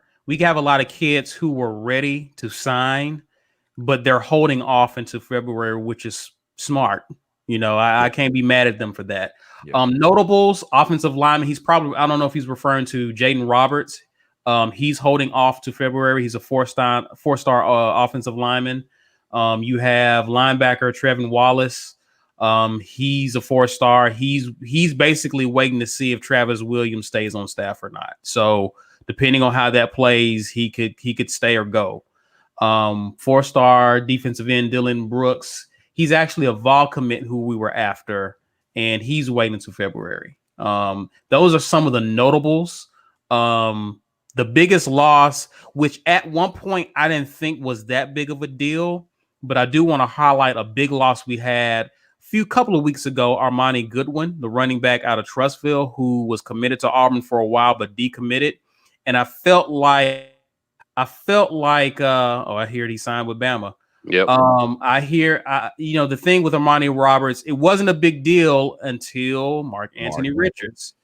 a lot of kids who were ready to sign, but they're holding off until February, which is smart. You know, I can't be mad at them for that. Yeah. Notables, offensive lineman. He's probably, I don't know if he's referring to Jaden Roberts. He's holding off to February. He's a four-star offensive lineman. You have linebacker Trevin Wallace. He's a 4-star. He's basically waiting to see if Travis Williams stays on staff or not. So depending on how that plays, he could stay or go. 4-star defensive end Dylan Brooks. He's actually a vol commit who we were after, and he's waiting until February. Those are some of the notables. The biggest loss, which at one point I didn't think was that big of a deal, but I do want to highlight a big loss we had couple of weeks ago. Armani Goodwin, the running back out of Trussville, who was committed to Auburn for a while but decommitted, and I felt like I hear he signed with Bama. Yep. The thing with Armani Roberts, it wasn't a big deal until Mark Anthony Richards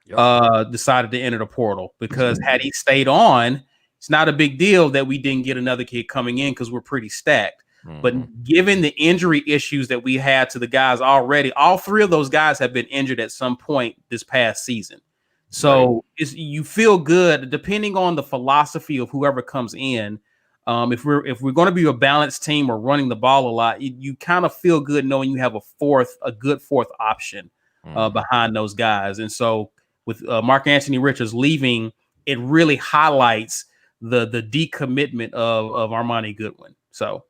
decided to enter the portal, because had he stayed on, it's not a big deal that we didn't get another kid coming in because we're pretty stacked. But given the injury issues that we had to the guys already, all three of those guys have been injured at some point this past season. So you feel good depending on the philosophy of whoever comes in. If we're going to be a balanced team or running the ball a lot, you kind of feel good knowing you have a good fourth option behind those guys. And so with Mark Anthony Richards leaving, it really highlights the decommitment of Armani Goodwin. So.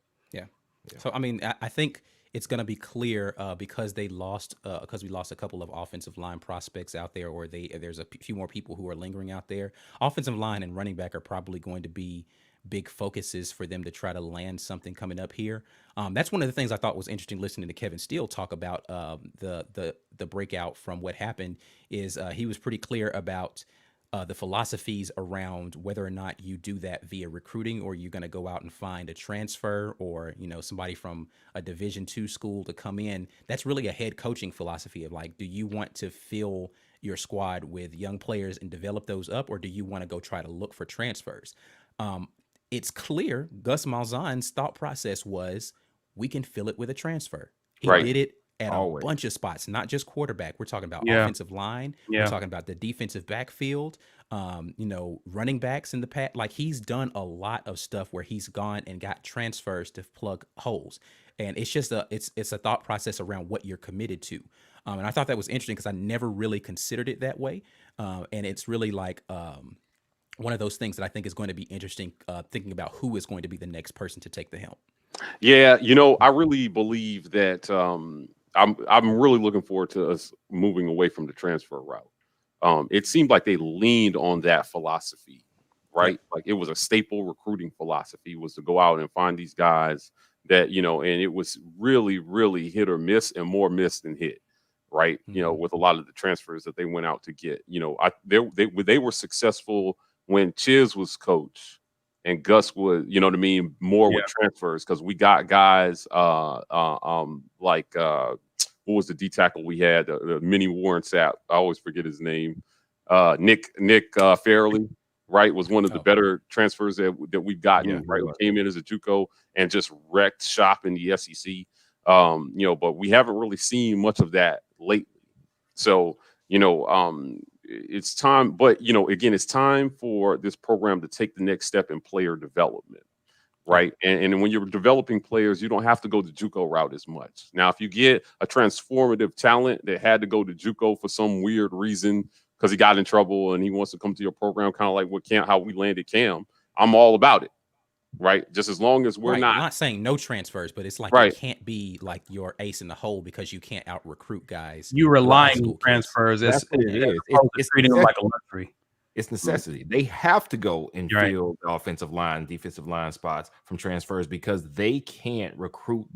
So, I mean, I think it's going to be clear because we lost a couple of offensive line prospects out there, or there's a few more people who are lingering out there. Offensive line and running back are probably going to be big focuses for them to try to land something coming up here. That's one of the things I thought was interesting listening to Kevin Steele talk about the breakout from what happened is he was pretty clear about the philosophies around whether or not you do that via recruiting, or you're going to go out and find a transfer, or somebody from a Division II school to come in. That's really a head coaching philosophy of like, do you want to fill your squad with young players and develop those up, or do you want to go try to look for transfers? It's clear Gus Malzahn's thought process was we can fill it with a transfer. He did it at a bunch of spots, not just quarterback. We're talking about offensive line. We're talking about the defensive backfield, running backs in the past. Like, he's done a lot of stuff where he's gone and got transfers to plug holes. And it's just it's a thought process around what you're committed to. And I thought that was interesting because I never really considered it that way. And it's really like one of those things that I think is going to be interesting, thinking about who is going to be the next person to take the helm. Yeah, I really believe that I'm really looking forward to us moving away from the transfer route. It seemed like they leaned on that philosophy right? Like it was a staple recruiting philosophy was to go out and find these guys that, and it was really, really hit or miss and more miss than hit, right? With a lot of the transfers that they went out to get, they were successful when Chiz was coach and Gus was, you know what I mean, more with transfers because we got guys like what was the D tackle we had, the mini Warren Sapp. I always forget his name. Nick Fairley, right, was one of the better transfers that we've gotten, right? Who came in as a JUCO and just wrecked shop in the SEC. But we haven't really seen much of that lately. So, it's time, but again, it's time for this program to take the next step in player development. Right. And when you're developing players, you don't have to go the JUCO route as much. Now, if you get a transformative talent that had to go to JUCO for some weird reason because he got in trouble and he wants to come to your program, kind of like how we landed Cam, I'm all about it. Right. Just as long as we're I'm not saying no transfers, but it's like it can't be like your ace in the hole because you can't out recruit guys. You relying on transfers. That's what it is. It's treating them like a luxury. It's necessity. They have to go and fill the offensive line, defensive line spots from transfers because they can't recruit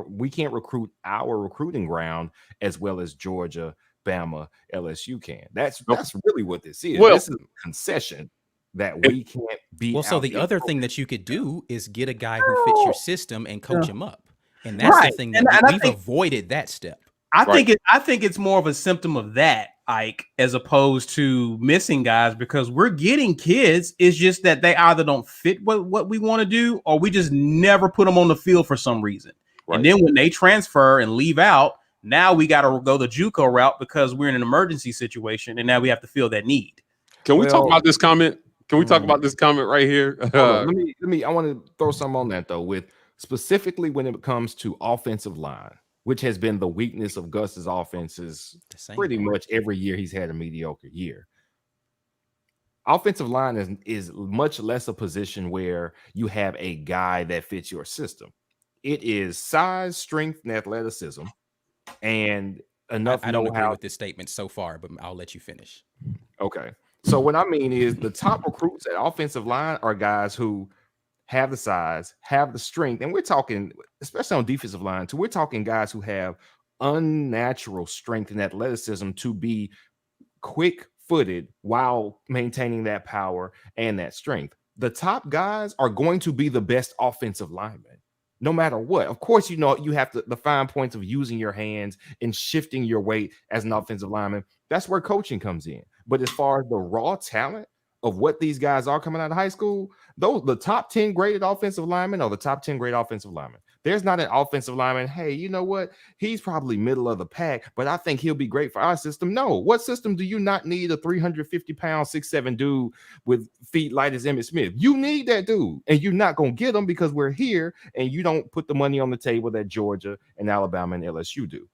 we can't recruit our recruiting ground as well as Georgia, Bama, LSU can. That's really what this is. This is a concession that we can't be. Well, so the other thing that you could do is get a guy who fits your system and coach him up. And that's the thing that we've avoided that step. I think it's more of a symptom of that, Ike, as opposed to missing guys because we're getting kids. It's just that they either don't fit what we want to do or we just never put them on the field for some reason. Right. And then when they transfer and leave out, now we got to go the JUCO route because we're in an emergency situation and now we have to fill that need. Can we talk about this comment? Can we talk about this comment right here? Let me. I want to throw some on that though, with specifically when it comes to offensive line, which has been the weakness of Gus's offenses pretty much every year he's had a mediocre year. Offensive line is much less a position where you have a guy that fits your system. It is size, strength, and athleticism, and enough. I don't agree with this statement so far, but I'll let you finish. Okay. So what I mean is the top recruits at offensive line are guys who have the size, have the strength, and we're talking, especially on defensive line, too, we're talking guys who have unnatural strength and athleticism to be quick-footed while maintaining that power and that strength. The top guys are going to be the best offensive linemen, no matter what. Of course, you have the fine points of using your hands and shifting your weight as an offensive lineman. That's where coaching comes in. But as far as the raw talent of what these guys are coming out of high school, the top 10 graded offensive linemen are the top 10 great offensive linemen. There's not an offensive lineman, hey, you know what? He's probably middle of the pack, but I think he'll be great for our system. No. What system do you not need a 350-pound, 6'7" dude with feet light as Emmitt Smith? You need that dude, and you're not going to get him because we're here, and you don't put the money on the table that Georgia and Alabama and LSU do.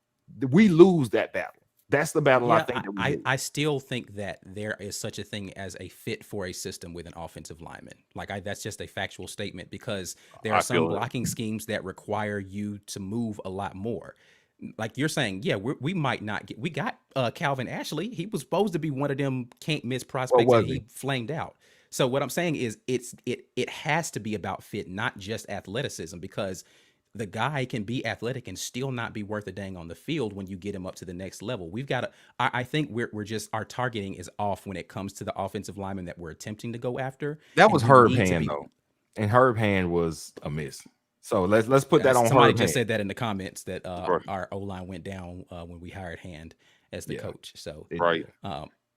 We lose that battle. That's the battle I think. I still think that there is such a thing as a fit for a system with an offensive lineman. That's just a factual statement because there are some blocking schemes that require you to move a lot more. Like you're saying, we might not get. We got Calvin Ashley. He was supposed to be one of them can't miss prospects, and he flamed out. So what I'm saying is, it has to be about fit, not just athleticism, because the guy can be athletic and still not be worth a dang on the field when you get him up to the next level. We've got to, I think we're just, our targeting is off when it comes to the offensive lineman that we're attempting to go after. That was Herb Hand though. And Herb Hand was a miss. So let's put that on. Somebody just said that in the comments that our O-line went down when we hired Hand as the coach. So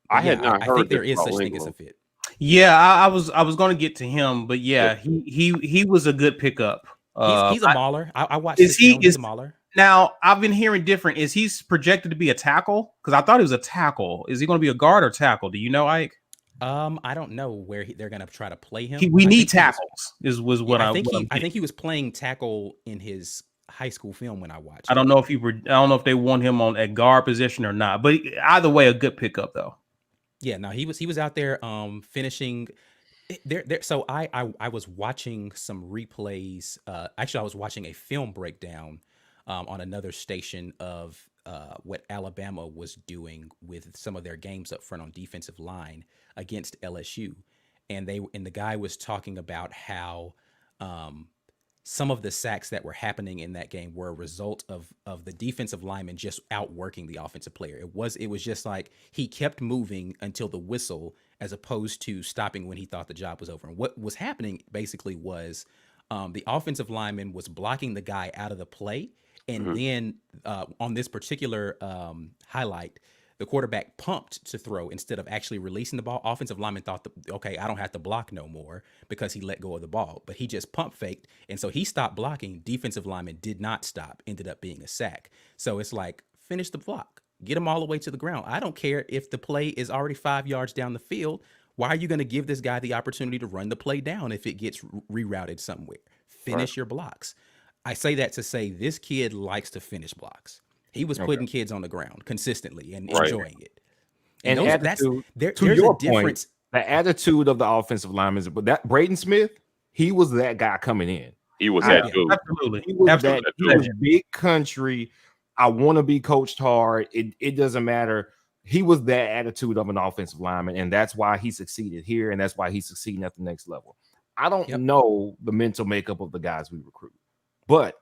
I had not heard. I think there is such thing as a fit. Yeah, I was going to get to him, but he was a good pickup. He's a mauler. I watched. He's a mauler. Now I've been hearing different. Is he projected to be a tackle? Because I thought he was a tackle. Is he going to be a guard or tackle? Do you know, Ike? I don't know where they're going to try to play him. We need tackles. I think he was playing tackle in his high school film when I watched. I don't know if they want him on at guard position or not. But either way, a good pickup though. Yeah, no, he was out there finishing. So I was watching some replays. Actually, I was watching a film breakdown on another station of what Alabama was doing with some of their games up front on defensive line against LSU. and the guy was talking about how some of the sacks that were happening in that game were a result of the defensive lineman just outworking the offensive player. It was just like he kept moving until the whistle, as opposed to stopping when he thought the job was over. And what was happening basically was the offensive lineman was blocking the guy out of the play, and then on this particular highlight, the quarterback pumped to throw instead of actually releasing the ball. Offensive lineman thought, okay, I don't have to block no more because he let go of the ball. But he just pump faked, and so he stopped blocking. Defensive lineman did not stop, ended up being a sack. So it's like, finish the block. Get him all the way to the ground. I don't care if the play is already 5 yards down the field. Why are you going to give this guy the opportunity to run the play down if it gets rerouted somewhere? Finish your blocks. I say that to say this kid likes to finish blocks. He was putting kids on the ground consistently and enjoying it. And those, there's your a difference. Point, the attitude of the offensive linemen, but that Braden Smith, he was that guy coming in. He was that dude. Absolutely. He was big country. I want to be coached hard. It doesn't matter. He was that attitude of an offensive lineman, and that's why he succeeded here, and that's why he's succeeding at the next level. I don't know the mental makeup of the guys we recruit, but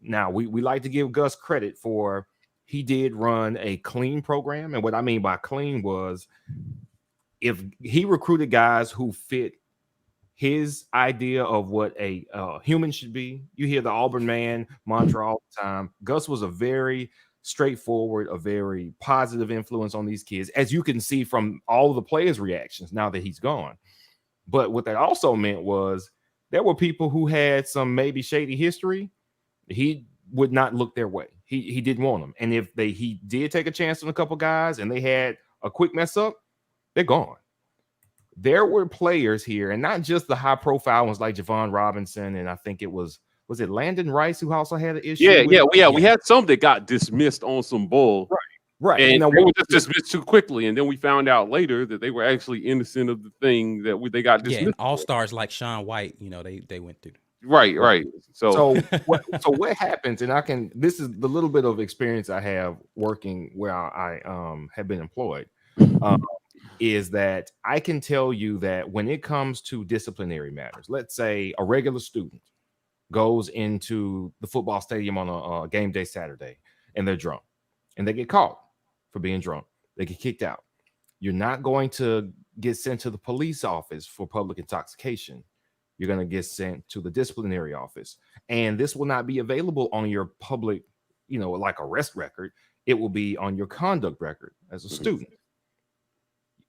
now we like to give Gus credit for he did run a clean program. And what I mean by clean was if he recruited guys who fit his idea of what a human should be. You hear the Auburn man mantra all the time. Gus was a very straightforward, a very positive influence on these kids, as you can see from all of the players' reactions now that he's gone. But what that also meant was there were people who had some maybe shady history. He would not look their way. He didn't want them. And if he did take a chance on a couple guys and they had a quick mess up, they're gone. There were players here, and not just the high profile ones like Javon Robinson, and I think it was it Landon Rice who also had an issue? We had some that got dismissed on some bull. Right. And they were just dismissed too quickly, and then we found out later that they were actually innocent of the thing that they got dismissed. Yeah, and all-stars like Sean White, they went through. Right. So what happens, and this is the little bit of experience I have working where I have been employed, is that I can tell you that when it comes to disciplinary matters, let's say a regular student goes into the football stadium on a game day Saturday and they're drunk and they get caught for being drunk. They get kicked out. You're not going to get sent to the police office for public intoxication. You're going to get sent to the disciplinary office. And this will not be available on your public, like arrest record. It will be on your conduct record as a student.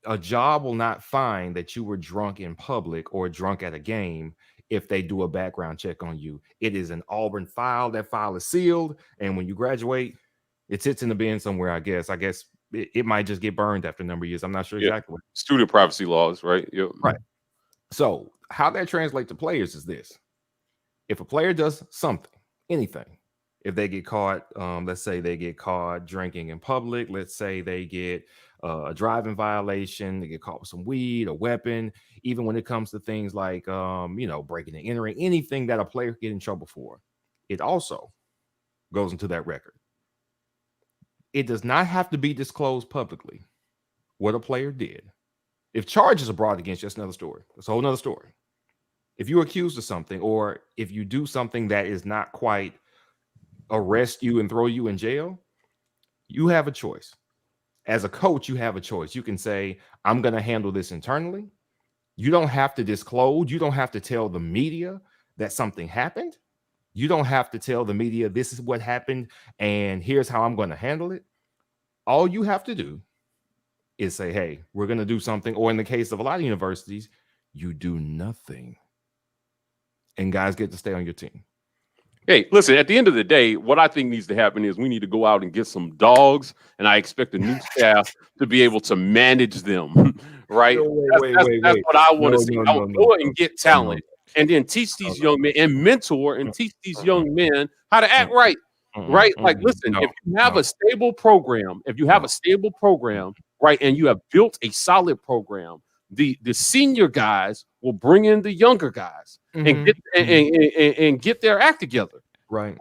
A job will not find that you were drunk in public or drunk at a game if they do a background check on you. It is an Auburn file. That file is sealed. And when you graduate, it sits in the bin somewhere, I guess. It might just get burned after a number of years. I'm not sure exactly what. Student privacy laws, right? Yep. Right. So how that translates to players is this. If a player does something, anything, if they get caught, let's say they get caught drinking in public, let's say they get a driving violation, they get caught with some weed, a weapon, even when it comes to things like, breaking and entering, anything that a player get in trouble for, it also goes into that record. It does not have to be disclosed publicly what a player did. If charges are brought against you, that's another story. That's a whole nother story. If you're accused of something, or if you do something that is not quite arrest you and throw you in jail, you have a choice. As a coach, you have a choice. You can say, I'm going to handle this internally. You don't have to disclose. You don't have to tell the media that something happened. You don't have to tell the media this is what happened and here's how I'm going to handle it. All you have to do is say, hey, we're going to do something. Or in the case of a lot of universities, you do nothing. And guys get to stay on your team. Hey, listen, at the end of the day, what I think needs to happen is we need to go out and get some dogs, and I expect a new staff to be able to manage them, right? That's what I want to see. I would go and get talent and then teach these young men and mentor and teach these young men how to act right, right? Like, listen, if you have a stable program, right, and you have built a solid program, the senior guys will bring in the younger guys and get their act together. Right.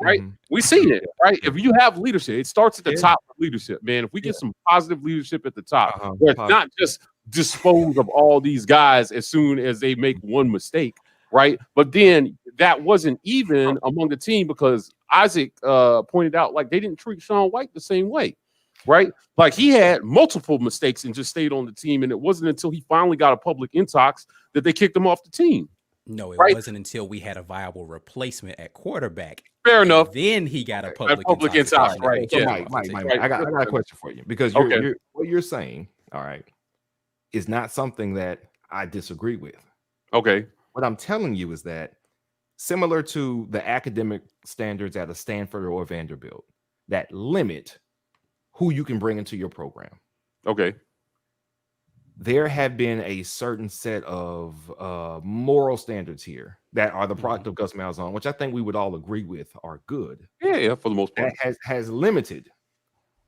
We see it, right? If you have leadership, it starts at the top of leadership, man. If we get some positive leadership at the top, where it's not just dispose of all these guys as soon as they make one mistake, right? But then that wasn't even among the team because Isaac pointed out like they didn't treat Sean White the same way, right? Like he had multiple mistakes and just stayed on the team, and it wasn't until he finally got a public intox that they kicked him off the team. No, it Right? wasn't until we had a viable replacement at quarterback. Fair And enough. then he got a public public intoxication. intox, right, So yeah. Mike, Right. I got a question for you because Okay. what you're saying, all right, is not something that I disagree with. Okay. What I'm telling you is that similar to the academic standards at a Stanford or Vanderbilt that limit who you can bring into your program, Okay. there have been a certain set of moral standards here that are the product of Gus Malzahn, which I think we would all agree with are good. Yeah, for the most part. That has limited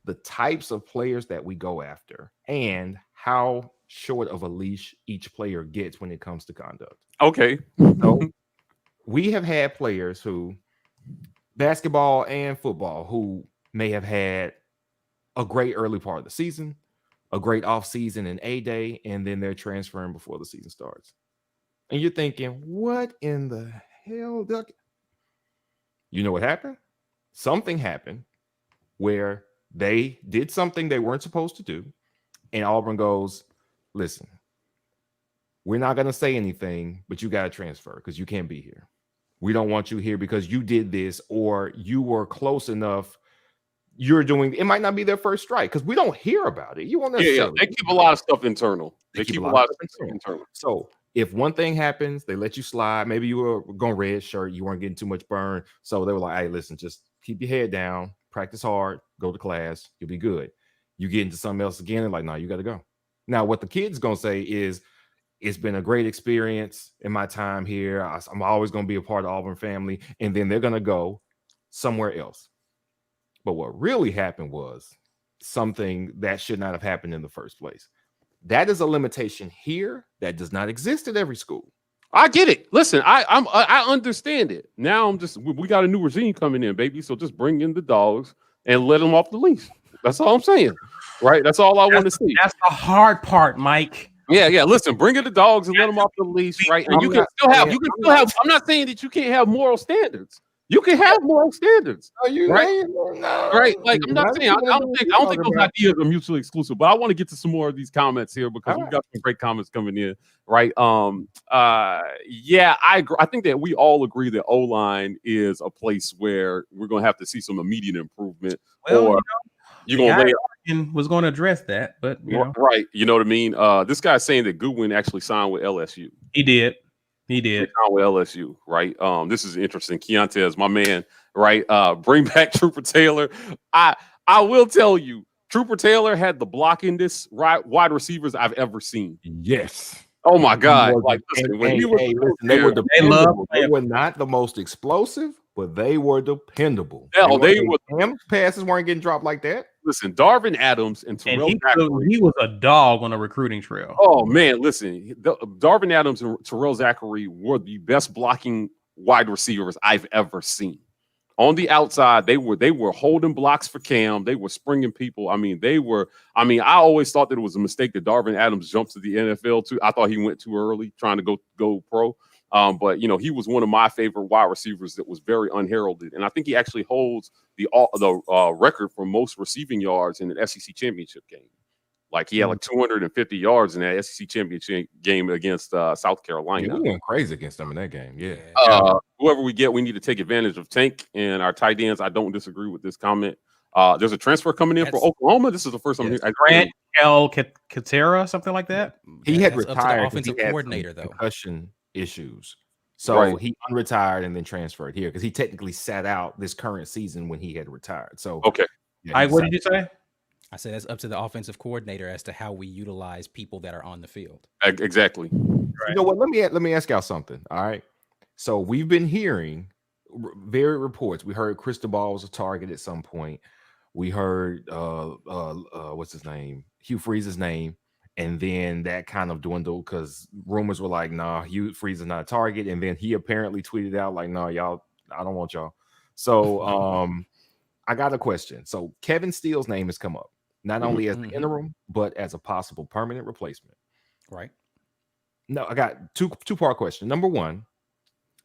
the types of players that we go after and how short of a leash each player gets when it comes to conduct. Okay. So we have had players who, basketball and football, who may have had a great early part of the season, a great offseason and A-Day, and then they're transferring before the season starts. And you're thinking, what in the hell? You know what happened? Something happened where they did something they weren't supposed to do. And Auburn goes, listen, we're not going to say anything, but you got to transfer because you can't be here. We don't want you here because you did this or you were close enough. You're doing, it might not be their first strike because we don't hear about it. You won't necessarily. Yeah. They keep a lot of stuff internal. They keep a lot of stuff internal. So if one thing happens, they let you slide. Maybe you were going red shirt, you weren't getting too much burn. So they were like, hey, listen, just keep your head down, practice hard, go to class, you'll be good. You get into something else again, and like, no, you got to go. Now, what the kid's going to say is, it's been a great experience in my time here. I'm always going to be a part of the Auburn family. And then they're going to go somewhere else. But what really happened was something that should not have happened in the first place. That is a limitation here that does not exist at every school. I get it. Listen, I understand it. Now we got a new regime coming in, baby. So just bring in the dogs and let them off the leash. That's all I'm saying. Right? That's all I want to see. That's the hard part, Mike. Yeah. Listen, bring in the dogs and let them off the leash, right? And you can still have. I'm not saying that you can't have moral standards. You can have moral standards, right? Right? Like I'm not saying. I don't think those ideas are mutually exclusive. But I want to get to some more of these comments here because we've got some great comments coming in, right? Yeah, I agree. I think that we all agree that O-line is a place where we're going to have to see some immediate improvement. Well, or you're going to lay was going to address that, but right. You know what I mean? This guy's saying that Goodwin actually signed with LSU. He did. He signed with LSU, right? This is interesting. Keontae, my man, right? Bring back Trooper Taylor. I will tell you, Trooper Taylor had the blocking wide receivers I've ever seen. Yes. Oh my God! Like listen, when they were dependable. They were not the most explosive, but they were dependable. Passes weren't getting dropped like that. Listen, Darvin Adams and Terrell Zachary. He was a dog on a recruiting trail. Oh man, listen, Darvin Adams and Terrell Zachary were the best blocking wide receivers I've ever seen. On the outside, they were holding blocks for Cam. They were springing people. I always thought that it was a mistake that Darvin Adams jumped to the NFL too. I thought he went too early trying to go pro. But he was one of my favorite wide receivers that was very unheralded, and I think he actually holds the record for most receiving yards in an SEC championship game. Like he had like 250 yards in that SEC championship game against South Carolina. Yeah, we went crazy against them in that game. Yeah. Whoever we get, we need to take advantage of Tank and our tight ends. I don't disagree with this comment. There's a transfer coming in for Oklahoma. This is the first time. Grant L. Katera, something like that. He had retired. Offensive coordinator, though. Concussion issues. So he unretired and then transferred here because he technically sat out this current season when he had retired. So what did you say? I said that's up to the offensive coordinator as to how we utilize people that are on the field. Exactly. Right. You know what? Let me ask y'all something. All right. So we've been hearing varied reports. We heard Cristobal was a target at some point. We heard what's his name? Hugh Freeze's name. And then that kind of dwindled because rumors were like, nah, Hugh Freeze is not a target. And then he apparently tweeted out like, no, y'all, I don't want y'all. So I got a question. So Kevin Steele's name has come up, not only as the interim, but as a possible permanent replacement. Right. No, I got two-part question. Number one,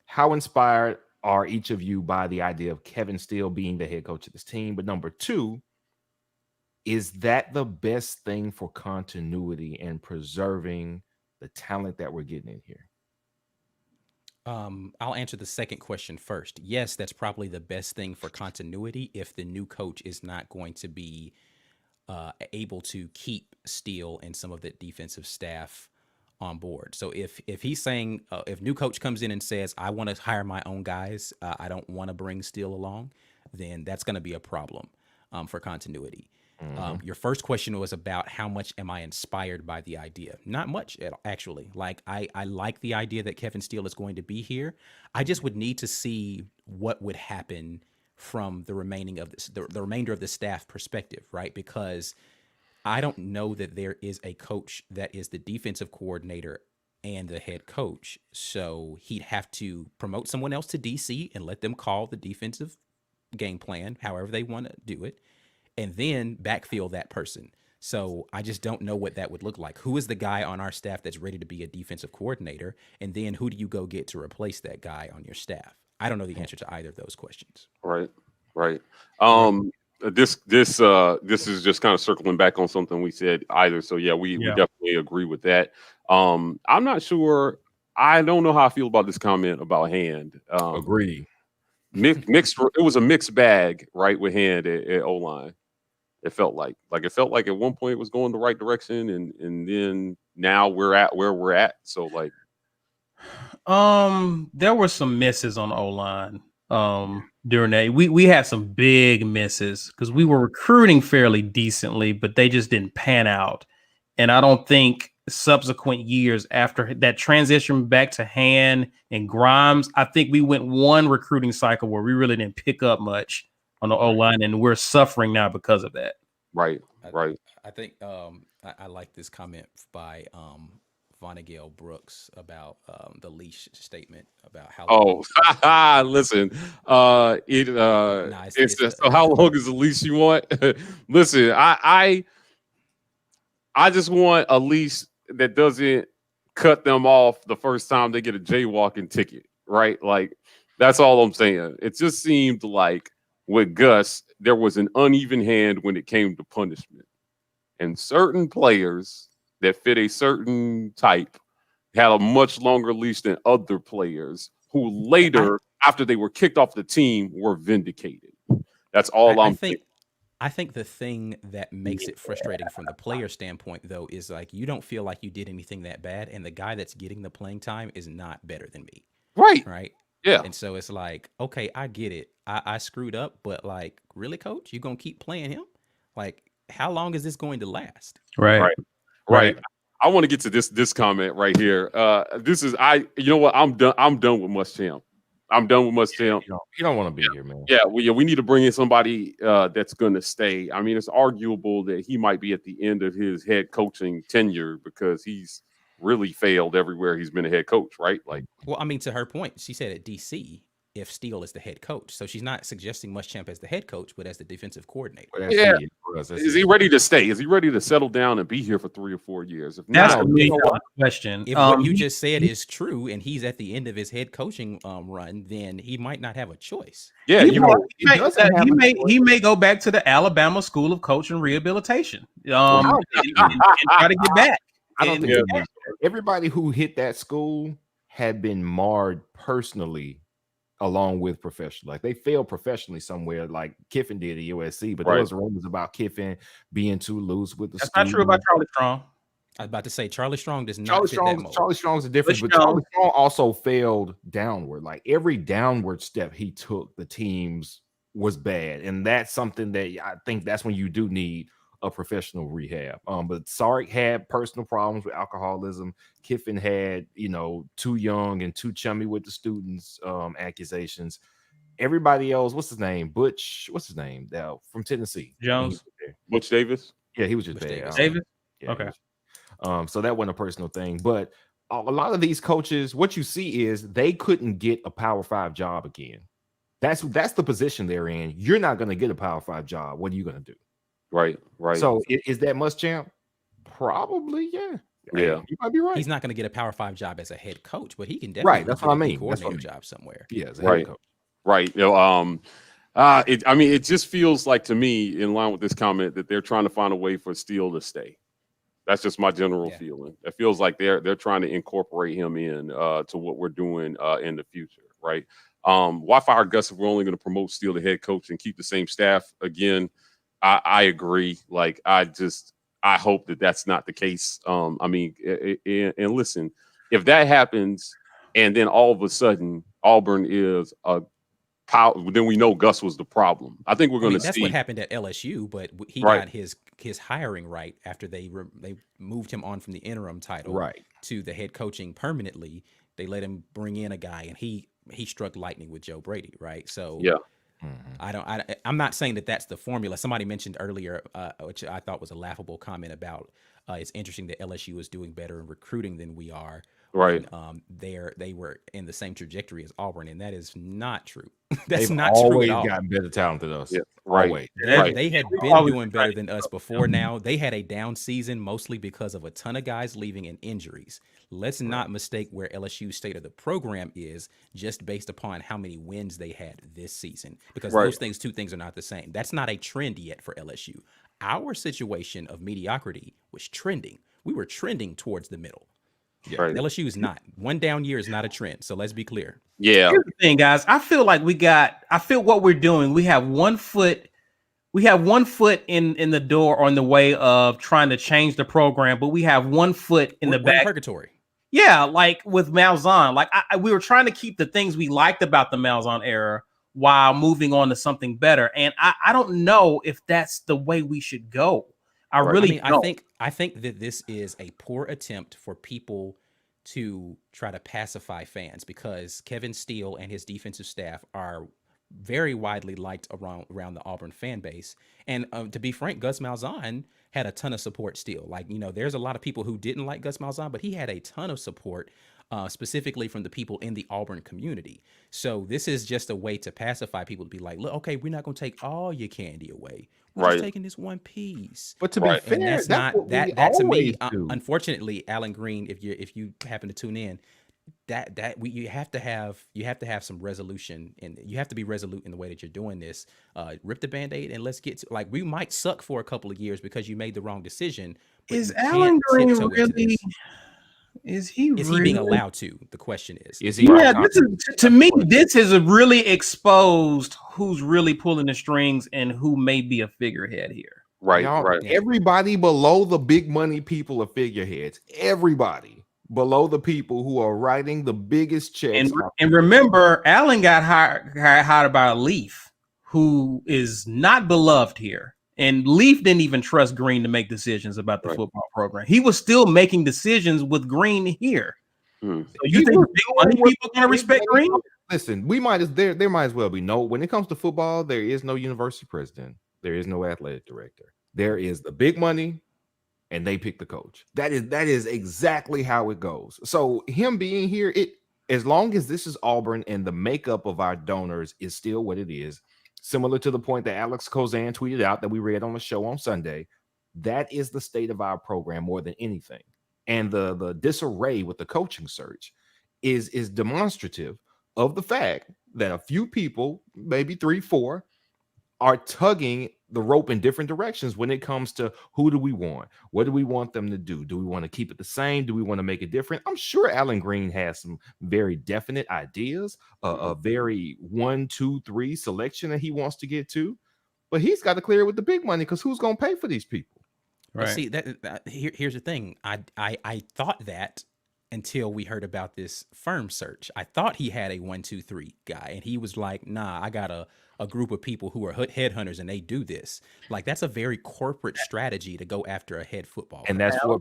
how inspired are each of you by the idea of Kevin Steele being the head coach of this team? But number two, is that the best thing for continuity and preserving the talent that we're getting in here? I'll answer the second question first. Yes, that's probably the best thing for continuity if the new coach is not going to be able to keep Steele and some of the defensive staff on board. So if he's saying if new coach comes in and says I want to hire my own guys, I don't want to bring Steele along, then that's going to be a problem for continuity. Your first question was about how much am I inspired by the idea? Not much, actually. Like I like the idea that Kevin Steele is going to be here. I just would need to see what would happen from the remaining of this, the remainder of the staff perspective, right? Because I don't know that there is a coach that is the defensive coordinator and the head coach. So he'd have to promote someone else to DC and let them call the defensive game plan, however they want to do it, and then backfill that person. So I just don't know what that would look like. Who is the guy on our staff that's ready to be a defensive coordinator? And then who do you go get to replace that guy on your staff? I don't know the answer to either of those questions. Right. This is just kind of circling back on something we said either. So yeah, we definitely agree with that. I'm not sure. I don't know how I feel about this comment about Hand. Agree. Mixed. It was a mixed bag, right, with Hand at O-line. It felt like at one point it was going the right direction, and then now we're at where we're at. So like, there were some misses on O-line during that. We had some big misses because we were recruiting fairly decently, but they just didn't pan out. And I don't think subsequent years after that transition back to Hand and Grimes, I think we went one recruiting cycle where we really didn't pick up much on the O-line, and we're suffering now because of that. Right. I think I like this comment by Vonnegut Brooks about the leash statement about how. Oh, listen. So how long is the leash you want? Listen, I just want a leash that doesn't cut them off the first time they get a jaywalking ticket, right? Like that's all I'm saying. It just seemed like with Gus, there was an uneven hand when it came to punishment, and certain players that fit a certain type had a much longer leash than other players who later, after they were kicked off the team, were vindicated. That's all I'm saying. I think the thing that makes it frustrating from the player standpoint, though, is like you don't feel like you did anything that bad, and the guy that's getting the playing time is not better than me. Right. Yeah. And so it's like, okay, I get it. I screwed up, but like, really, coach, you gonna keep playing him? Like, how long is this going to last? Right. I want to get to this comment right here. This is you know what? I'm done with Muschamp. I'm done with Muschamp. You don't want to be here, man. Yeah, we need to bring in somebody that's going to stay. I mean, it's arguable that he might be at the end of his head coaching tenure because he's really failed everywhere he's been a head coach, right? Like, well, I mean, to her point, she said at DC, if Steele is the head coach, so she's not suggesting Muschamp as the head coach, but as the defensive coordinator. Yeah, is he ready to stay? Is he ready to settle down and be here for 3 or 4 years? If that's not, the question. If what you just said is true, and he's at the end of his head coaching run, then he might not have a choice. Yeah, he may go back to the Alabama School of Coaching Rehabilitation and try to get back. I don't think everybody who hit that school had been marred personally along with professional. Like they failed professionally somewhere like Kiffin did at USC, but there was rumors about Kiffin being too loose with the That's not true about Charlie Strong. I was about to say Charlie Strong does not fit that mold. Charlie Strong's a difference, but Charlie Strong also failed downward. Like every downward step he took, the teams was bad. And that's something that I think that's when you do need a professional rehab. But Sark had personal problems with alcoholism. Kiffin had, too young and too chummy with the students accusations. Everybody else, what's his name? Butch, what's his name? From Tennessee. Jones. Butch Davis? Yeah, he was just bad. Davis? Yeah, okay. So that wasn't a personal thing. But a lot of these coaches, what you see is they couldn't get a Power 5 job again. That's the position they're in. You're not going to get a Power 5 job. What are you going to do? Right. So is that Muschamp? Probably, yeah. Yeah. You might be right. He's not going to get a Power 5 job as a head coach, but he can Right, definitely that's get what I a D mean. That's what I coordinator mean. job somewhere. Yeah, as a head Right. coach. Right. It just feels like to me, in line with this comment, that they're trying to find a way for Steele to stay. That's just my general feeling. It feels like they're trying to incorporate him in to what we're doing in the future, right? Why fire Gus if we're only going to promote Steele the head coach and keep the same staff? Again, I agree. Like I hope that that's not the case. And listen, if that happens, and then all of a sudden Auburn is a power, then we know Gus was the problem. I think we're going to That's see what happened at LSU, but he Right. got his hiring right after they moved him on from the interim title Right. to the head coaching permanently. They let him bring in a guy, and he struck lightning with Joe Brady, right? So Yeah. I'm not saying that that's the formula. Somebody mentioned earlier, which I thought was a laughable comment about. It's interesting that LSU is doing better in recruiting than we are. Right. When, they were in the same trajectory as Auburn, and that is not true. They've Not true always at all. gotten better talent than us. Yeah, right. Always. They had been doing better than us before now. They had a down season mostly because of a ton of guys leaving and injuries. Let's not mistake where LSU's state of the program is just based upon how many wins they had this season, because Right. those two things are not the same. That's not a trend yet for LSU. Our situation of mediocrity was trending. We were trending towards the middle. Yeah. Right. LSU is not. One down year is not a trend. So let's be clear. Yeah. Here's the thing, guys. I feel what we're doing. We have one foot in the door on the way of trying to change the program, but we have one foot in the We're in back. purgatory. Yeah, like with Malzahn. Like we were trying to keep the things we liked about the Malzahn era while moving on to something better. And I don't know if that's the way we should go. I think that this is a poor attempt for people to try to pacify fans, because Kevin Steele and his defensive staff are very widely liked around the Auburn fan base. And to be frank, Gus Malzahn had a ton of support still. Like, there's a lot of people who didn't like Gus Malzahn, but he had a ton of support, specifically from the people in the Auburn community. So this is just a way to pacify people, to be like, look, okay, we're not going to take all your candy away. We're just taking this one piece. But to be fair, And that's not what we that to me. always do. Unfortunately, Alan Green, if you happen to tune in, you have to have some resolution, and you have to be resolute in the way that you're doing this. Rip the Band-Aid and let's get to, like, we might suck for a couple of years because you made the wrong decision. Is Alan Green really? Is he being allowed to? The question is he? Yeah, to me, this has really exposed who's really pulling the strings and who may be a figurehead here. Right. Y'all, Right. Everybody below the big money people are figureheads. Everybody below the people who are writing the biggest checks. And remember, Allen got hired by a Leaf, who is not beloved here. And Leaf didn't even trust Green to make decisions about the football program. He was still making decisions with Green here. So you think big money people are going to respect Green? Listen, there might as well be no. When it comes to football, there is no university president. There is no athletic director. There is the big money, and they pick the coach. That is exactly how it goes. So him being here, as long as this is Auburn and the makeup of our donors is still what it is, similar to the point that Alex Kozan tweeted out that we read on the show on Sunday, that is the state of our program more than anything. And the disarray with the coaching search is demonstrative of the fact that a few people, maybe 3, 4, are tugging the rope in different directions when it comes to who do we want? What do we want them to do? Do we want to keep it the same? Do we want to make it different? I'm sure Alan Green has some very definite ideas, a very 1, 2, 3 selection that he wants to get to, but he's got to clear it with the big money, because who's going to pay for these people? Right. See, here's the thing. I thought that until we heard about this firm search. I thought he had a 1, 2, 3 guy, and he was like, nah, I got a group of people who are headhunters and they do this. Like, that's a very corporate strategy to go after a head football. And that's what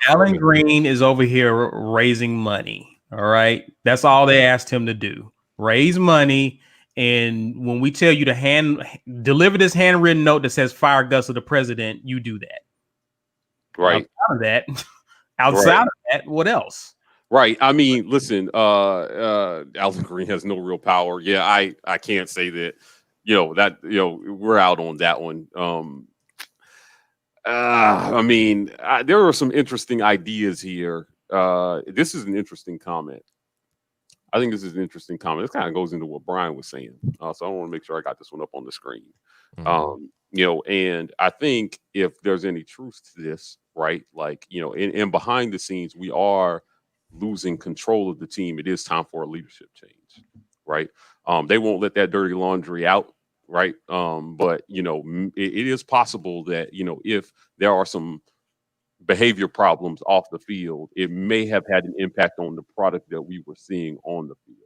Alan Green is over here raising money. All right. That's all they asked him to do. Raise money. And when we tell you to deliver this handwritten note that says fire Gus or the president, you do that. Right. Outside of that, what else? Right. I mean, listen, Alan Green has no real power. Yeah, I can't say that, we're out on that one. I mean, there are some interesting ideas here. This is an interesting comment. I think this is an interesting comment. This kind of goes into what Brian was saying. So I want to make sure I got this one up on the screen. And I think if there's any truth to this, right? Like, and behind the scenes, we are losing control of the team. It is time for a leadership change, right? They won't let that dirty laundry out, right? But it is possible that if there are some behavior problems off the field, it may have had an impact on the product that we were seeing on the field,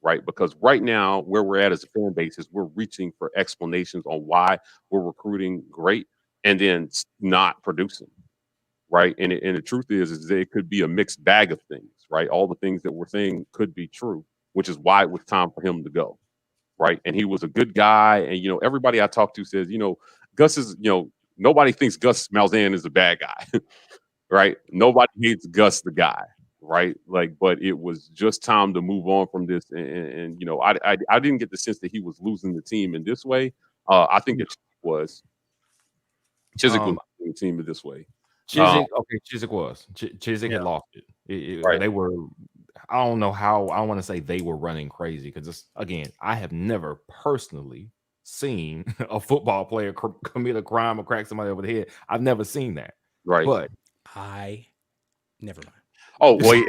right? Because right now, where we're at as a fan base is we're reaching for explanations on why we're recruiting great and then not producing, right? And the truth is that it could be a mixed bag of things, right? All the things that we're saying could be true, which is why it was time for him to go, right? And he was a good guy, and everybody I talk to says, Gus is, nobody thinks Gus Malzahn is a bad guy. Right? Nobody hates Gus the guy, right? Like, but it was just time to move on from this. And I didn't get the sense that he was losing the team in this way. I think that Chiswick was losing the team in this way. Chiswick was. Chiswick had lost it. Right. They were. I don't know how. I don't want to say they were running crazy because again, I have never personally seen a football player commit a crime or crack somebody over the head. I've never seen that. Right. But never mind. Oh wait,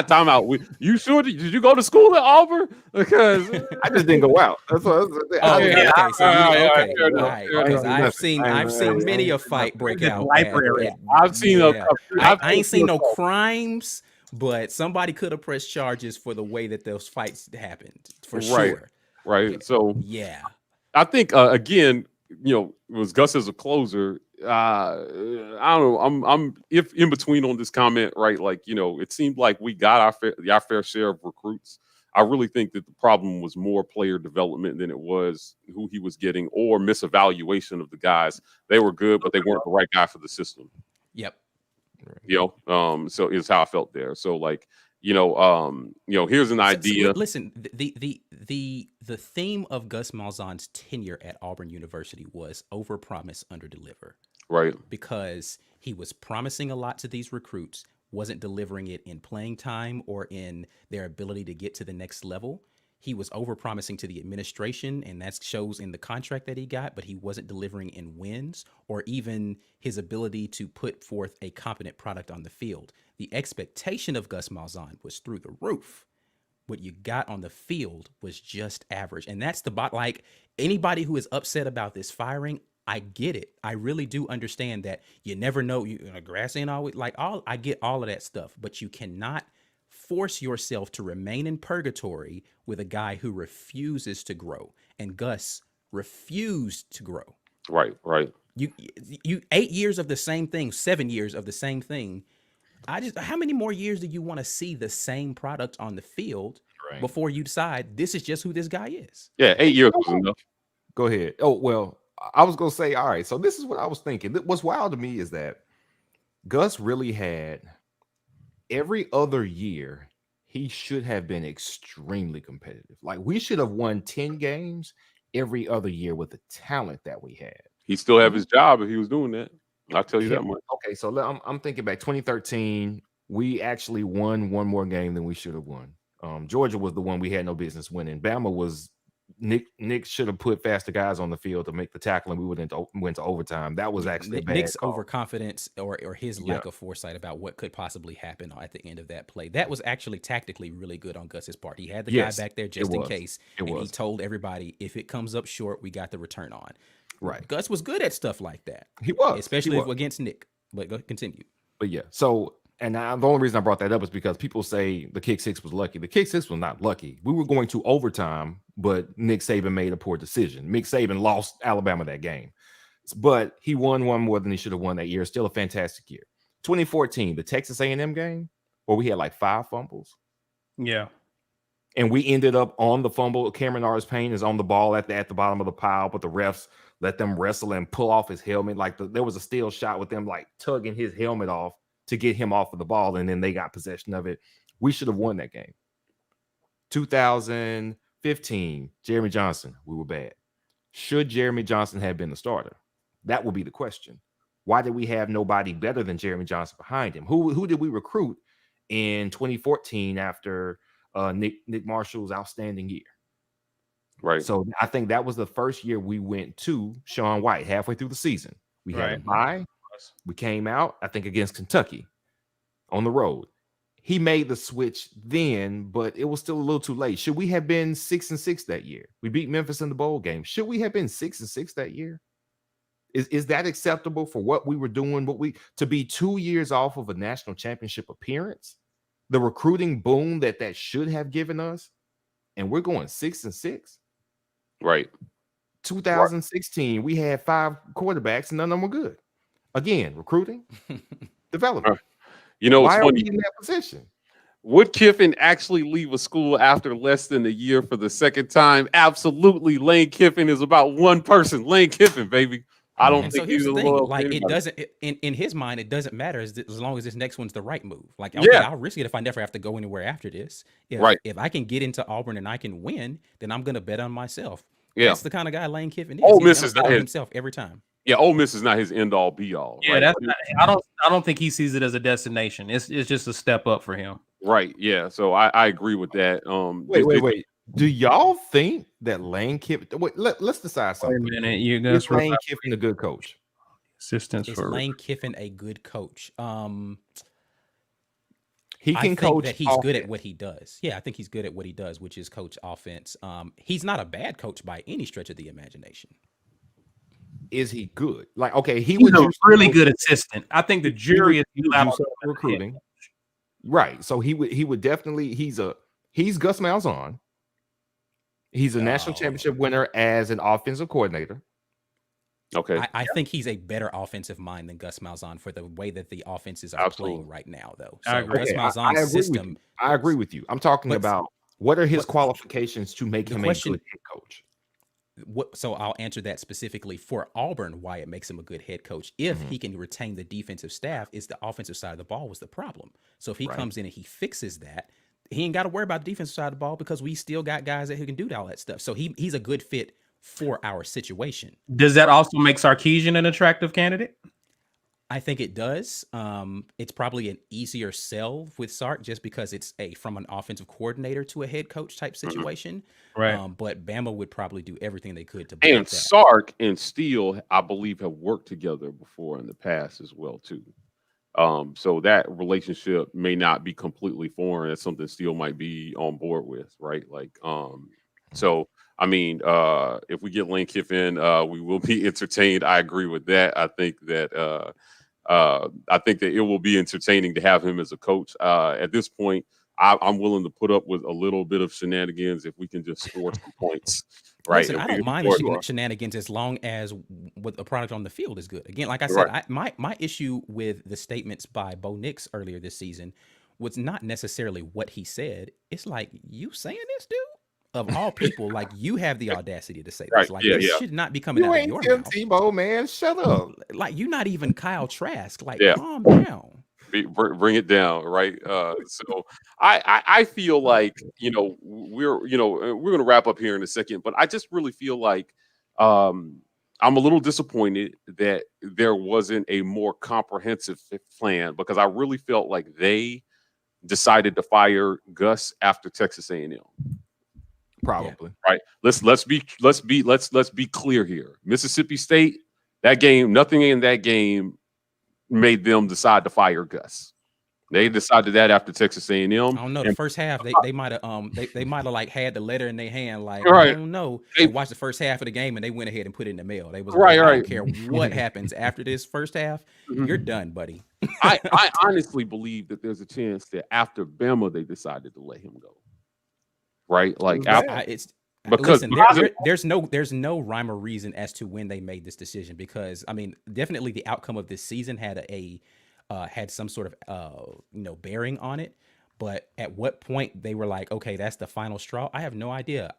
time out. You sure? Did you go to school at Auburn? Because I just didn't go out. That's what. Okay. So Right. Because I've seen many a fight break out. Library. I've seen I ain't seen no crimes, but somebody could have pressed charges for the way that those fights happened, for sure. Right. So yeah, I think again, it was Gus as a closer. I don't know. I'm if in between on this comment, right? Like, it seemed like we got our fair share of recruits. I really think that the problem was more player development than it was who he was getting or misevaluation of the guys. They were good, but they weren't the right guy for the system. Yep. So it's how I felt there. So like, here's an idea. Listen, the theme of Gus Malzahn's tenure at Auburn University was overpromise, underdeliver. Right. Because he was promising a lot to these recruits, wasn't delivering it in playing time or in their ability to get to the next level. He was overpromising to the administration, and that shows in the contract that he got, but he wasn't delivering in wins or even his ability to put forth a competent product on the field. The expectation of Gus Malzahn was through the roof. What you got on the field was just average. And that's like anybody who is upset about this firing, I get it. I really do understand that you never know. Grass ain't always I get all of that stuff, but you cannot force yourself to remain in purgatory with a guy who refuses to grow. And Gus refused to grow. Right. You 8 years of the same thing, 7 years of the same thing. How many more years do you want to see the same product on the field before you decide this is just who this guy is? Yeah, 8 years was enough. Go ahead. Oh, well, I was going to say, all right, so this is what I was thinking. What's wild to me is that Gus really had every other year, he should have been extremely competitive. Like we should have won 10 games every other year with the talent that we had. He still have his job if he was doing that. I'll tell you that much. Okay, so I'm thinking back 2013, we actually won one more game than we should have won. Georgia was the one we had no business winning. Bama was Nick should have put faster guys on the field to make the tackle, and we went to overtime. That was actually Nick's overconfidence or his lack of foresight about what could possibly happen at the end of that play. That was actually tactically really good on Gus's part. He had the guy back there just in case, he told everybody if it comes up short, we got the return on. Right. Gus was good at stuff like that. He was, especially against Nick. But go continue. But yeah, so. And the only reason I brought that up is because people say the kick six was lucky. The kick six was not lucky. We were going to overtime, but Nick Saban made a poor decision. Nick Saban lost Alabama that game. But he won one more than he should have won that year. Still a fantastic year. 2014, the Texas A&M game, where we had like 5 fumbles. Yeah. And we ended up on the fumble. Cameron Artis-Payne is on the ball at the bottom of the pile, but the refs let them wrestle and pull off his helmet. Like there was a still shot with them like tugging his helmet off to get him off of the ball, and then they got possession of it. We should have won that game. 2015, Jeremy Johnson, we were bad. Should Jeremy Johnson have been the starter? That will be the question. Why did we have nobody better than Jeremy Johnson behind him? Who did we recruit in 2014 after Nick Marshall's outstanding year? Right. So I think that was the first year we went to Sean White halfway through the season. We had a bye. We came out, I think, against Kentucky on the road. He made the switch then, but it was still a little too late. Should we have been 6-6 that year? We beat Memphis in the bowl game. Should we have been 6-6 that year? Is that acceptable for what we were doing? To be 2 years off of a national championship appearance, the recruiting boom that should have given us, and we're going 6-6. Right. 2016, we had 5 quarterbacks, and none of them were good. Again, recruiting, development. You know, Why it's are funny. we in that position? Would Kiffin actually leave a school after less than a year for the second time? Absolutely. Lane Kiffin is about one person. Lane Kiffin, baby. I don't And think so here's he's the a thing, loyal like it anybody. doesn't in his mind, it doesn't matter as long as this next one's the right move. Like, okay, I'll risk it if I never have to go anywhere after this. If I can get into Auburn and I can win, then I'm gonna bet on myself. Yeah. That's the kind of guy Lane Kiffin is. Ole He's Miss gonna is bet not on his. himself every time. Yeah, Ole Miss is not his end all be all. Yeah, right? that's not, I don't think he sees it as a destination. It's just a step up for him. Right. Yeah. So I agree with that. Wait. Do y'all think that Lane Kiffin? Wait, let's decide Wait something. a minute, you Is guys Lane Kiffin a good coach? assistance Is for Lane Kiffin a good coach? He I can think coach. that he's good at what he does. Yeah, I think he's good at what he does, which is coach offense. He's not a bad coach by any stretch of the imagination. Is he good? Like, okay, he's a really good assistant. I think the jury is out on recruiting. Right. So he would definitely. He's Gus Malzahn. He's a national championship winner as an offensive coordinator. Okay. I think he's a better offensive mind than Gus Malzahn for the way that the offenses are playing right now, though. So Gus Malzahn's system. I agree with you. I'm talking about what are his qualifications to make him a good head coach. So I'll answer that specifically for Auburn, why it makes him a good head coach. If he can retain the defensive staff, is the offensive side of the ball was the problem. So if he comes in and he fixes that, he ain't got to worry about the defensive side of the ball because we still got guys who can do all that stuff. So he's a good fit for our situation. Does that also make Sarkisian an attractive candidate? I think it does. It's probably an easier sell with Sark just because it's from an offensive coordinator to a head coach type situation. Right. But Bama would probably do everything they could to And that. Sark and Steele, I believe, have worked together before in the past as well, too. So that relationship may not be completely foreign. That's something Steele might be on board with, right? Like, so I mean, if we get Lane Kiffin, we will be entertained. I agree with that. I think that it will be entertaining to have him as a coach. At this point, I'm willing to put up with a little bit of shenanigans if we can just score some points. Right. Listen, I don't mind the shenanigans as long as what the product on the field is good. Again, like I said, my issue with the statements by Bo Nix earlier this season was not necessarily what he said. It's like, you saying this, dude? Of all people, like, you have the audacity to say this. Like, this should not be coming out of your mouth. Tebow, man, shut up. Like, you're not even Kyle Trask. Like, calm down. Bring it down, right? So I feel like, we're going to wrap up here in a second, but I just really feel like I'm a little disappointed that there wasn't a more comprehensive plan, because I really felt like they decided to fire Gus after Texas A&M. Probably. Right. Let's be clear here. Mississippi State, that game, nothing in that game made them decide to fire Gus. They decided that after Texas A&M. I don't know. The first half, they might have they might have like had the letter in their hand, like, right. I don't know. They watched the first half of the game and they went ahead and put it in the mail. They was right. Like, I don't care what happens after this first half, you're done, buddy. I honestly believe that there's a chance that after Bama they decided to let him go. Right, like because there's no rhyme or reason as to when they made this decision, because I mean, definitely the outcome of this season had had some sort of bearing on it, but at what point they were like, okay, that's the final straw, I have no idea.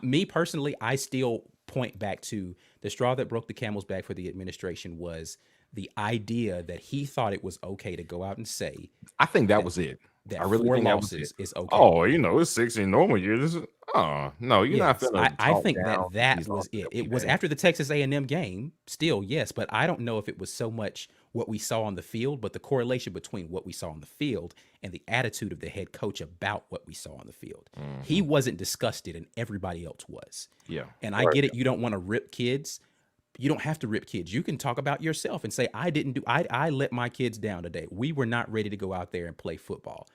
Me personally, I still point back to the straw that broke the camel's back for the administration was the idea that he thought it was okay to go out and say I think that was it. that I really 4 think that was it. losses is okay. Oh, it's 16 normal years. Oh no, you're not Yes, finna I talk think down that these was losses it. that It we've was had. after the Texas A&M game, still, yes, but I don't know if it was so much what we saw on the field, but the correlation between what we saw on the field and the attitude of the head coach about what we saw on the field. He wasn't disgusted, and everybody else was. Yeah. And I get it. You don't want to rip kids. You don't have to rip kids. You can talk about yourself and say, I let my kids down today. We were not ready to go out there and play football.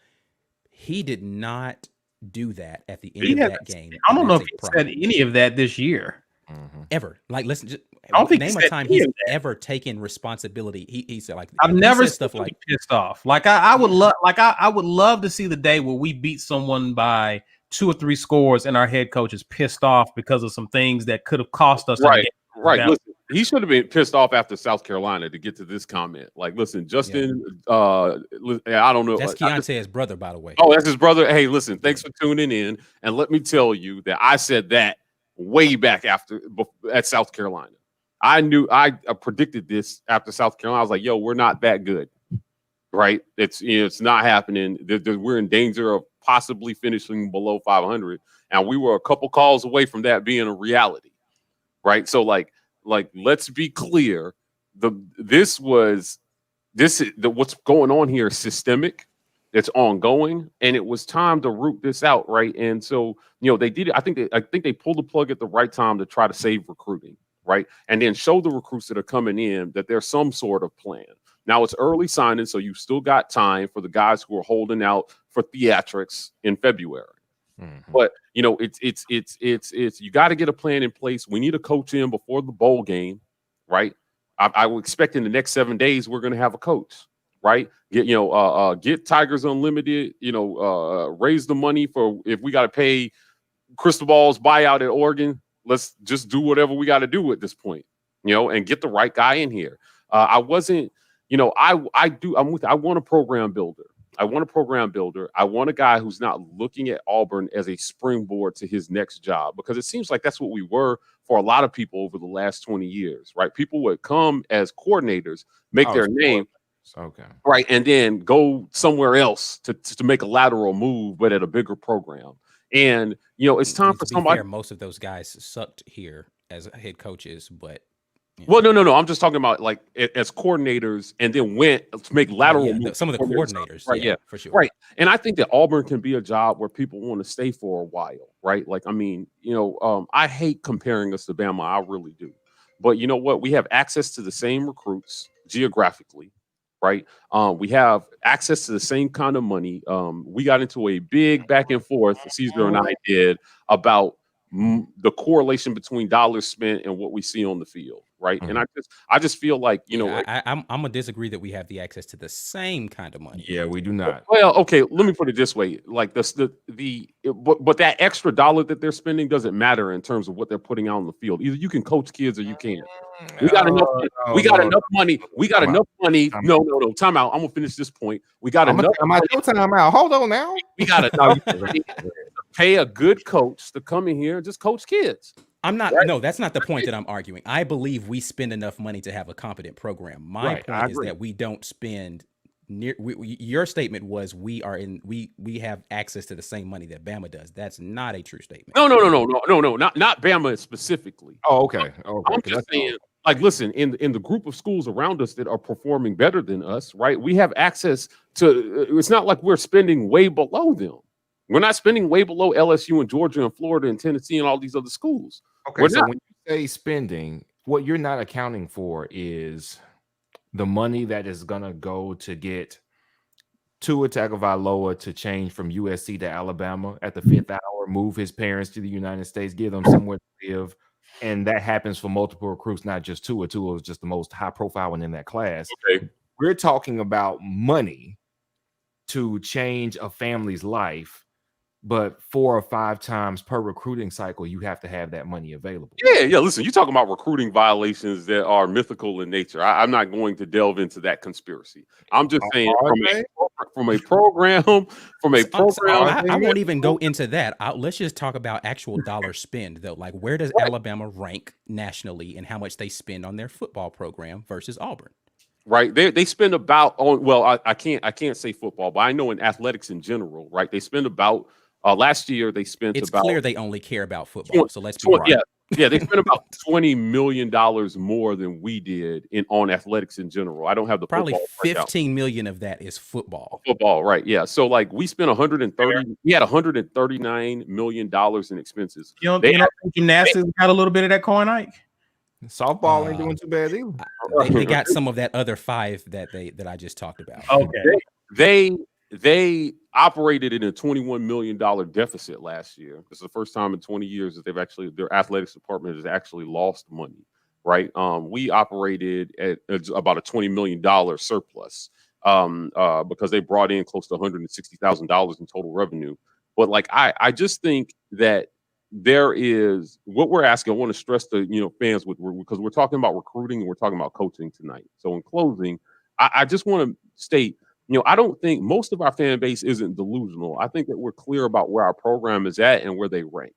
He did not do that at the end He of hasn't. that game. I don't and know if that's he a said problem. any of that this year. Ever. Like, listen, just I don't think he name a said time any he's of that. ever taken responsibility. He said, like, I've he never said seen stuff him like, pissed off. Like I would love, I would love to see the day where we beat someone by 2 or 3 scores and our head coach is pissed off because of some things that could have cost us. Right. Listen, he should have been pissed off after South Carolina to get to this comment. Like, listen, Justin, I don't know. that's Keontae's brother, by the way. Oh, that's his brother. Hey, listen, thanks for tuning in. And let me tell you that I said that way back at South Carolina. I predicted this after South Carolina. I was like, yo, we're not that good. Right? It's not happening. We're in danger of possibly finishing below 500. And we were a couple calls away from that being a reality. Right. So like let's be clear. What's going on here is systemic. It's ongoing, and it was time to root this out, right? And so, they did it. I think they pulled the plug at the right time to try to save recruiting, right? And then show the recruits that are coming in that there's some sort of plan. Now it's early signing, so you still got time for the guys who are holding out for theatrics in February. But it's you got to get a plan in place. We need a coach in before the bowl game, right? I would expect in the next 7 days we're going to have a coach, right? Get Tigers Unlimited. Raise the money for if we got to pay Cristobal's buyout at Oregon. Let's just do whatever we got to do at this point, and get the right guy in here. I wasn't, I want a program builder. I want a program builder. I want a guy who's not looking at Auburn as a springboard to his next job, because it seems like that's what we were for a lot of people over the last 20 years, right? People would come as coordinators, make their name, okay, right, and then go somewhere else to make a lateral move, but at a bigger program. And, it's time for somebody. Fair, most of those guys sucked here as head coaches, but. Well, no. I'm just talking about like as coordinators, and then went to make lateral moves. Some of the coordinators, right? Yeah, for sure. Right. And I think that Auburn can be a job where people want to stay for a while, right? Like, I mean, I hate comparing us to Bama. I really do. But you know what? We have access to the same recruits geographically, right? We have access to the same kind of money. We got into a big back and forth, Caesar and I did, about the correlation between dollars spent and what we see on the field, right? And I just feel like I'm gonna disagree that we have the access to the same kind of money. Yeah, we do not. Well, okay, let me put it this way: like but that extra dollar that they're spending doesn't matter in terms of what they're putting out on the field. Either you can coach kids or you can't. We got enough. We got enough money. We got enough money. No. Time out. I'm gonna finish this point. We got enough. Time out. Hold on now. We got enough money to pay a good coach to come in here and just coach kids. I'm not. Right? No, that's not the point that I'm arguing. I believe we spend enough money to have a competent program. My point is that we don't spend your statement was we have access to the same money that Bama does. That's not a true statement. No, not Bama specifically. Oh, okay. I'm just saying, like, listen, in the group of schools around us that are performing better than us, right? We have access to. It's not like we're spending way below them. We're not spending way below LSU and Georgia and Florida and Tennessee and all these other schools. Okay, so when you say spending, what you're not accounting for is the money that is gonna go to get Tua Tagovailoa to change from USC to Alabama at the 5th hour, move his parents to the United States, give them somewhere to live, and that happens for multiple recruits, not just Tua. Tua was just the most high-profile one in that class. Okay, we're talking about money to change a family's life. But 4 or 5 times per recruiting cycle, you have to have that money available. Yeah. Listen, you're talking about recruiting violations that are mythical in nature. I'm not going to delve into that conspiracy. I'm just saying from a program. I won't even go into that. Let's just talk about actual dollar spend, though. Like, where does Alabama rank nationally and how much they spend on their football program versus Auburn? right? They spend about on well, I can't say football, but I know in athletics in general, right? They spend about last year they spent It's about clear they only care about football. So let's be yeah, real. yeah, they spent about $20 million more than we did on athletics in general. I don't have the Probably football breakdown. 15 million of that is football. Football, right? Yeah. So like we spent 130. We had $139 million in expenses. You don't, They, you don't think gymnastics got a little bit of that coin, Ike? Softball ain't doing too bad either. They got some of that other 5 that I just talked about. Okay. they operated in a $21 million deficit last year. This is the first time in 20 years that their athletics department has actually lost money. Right. We operated at about a $20 million surplus because they brought in close to $160,000 in total revenue. But like I just think that there is what we're asking. I want to stress to fans because we're talking about recruiting and we're talking about coaching tonight. So in closing, I just want to state, I don't think most of our fan base isn't delusional. I think that we're clear about where our program is at and where they rank.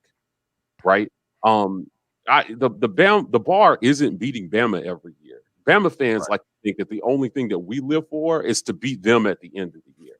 Right. The bar isn't beating Bama every year. Bama fans like to think that the only thing that we live for is to beat them at the end of the year.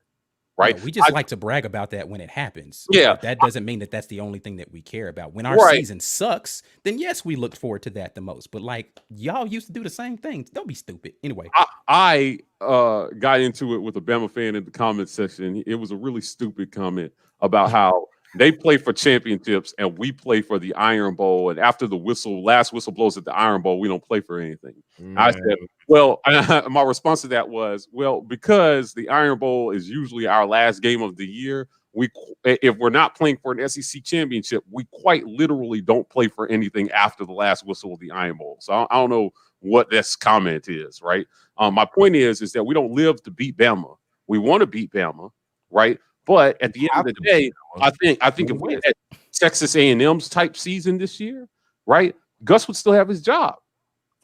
Right. No, we just like to brag about that when it happens. Yeah. But that doesn't mean that that's the only thing that we care about. When our season sucks, then yes, we look forward to that the most. But like y'all used to do the same thing. Don't be stupid. Anyway. I got into it with a Bama fan in the comment section. It was a really stupid comment about how they play for championships and we play for the Iron Bowl. And after the last whistle blows at the Iron Bowl, we don't play for anything. I said, well, my response to that was, well, because the Iron Bowl is usually our last game of the year, if we're not playing for an SEC championship, we quite literally don't play for anything after the last whistle of the Iron Bowl. So I don't know what this comment is, right? My point is that we don't live to beat Bama. We want to beat Bama, right? But at the end of the day, I think if we had Texas A&M's type season this year, right, Gus would still have his job,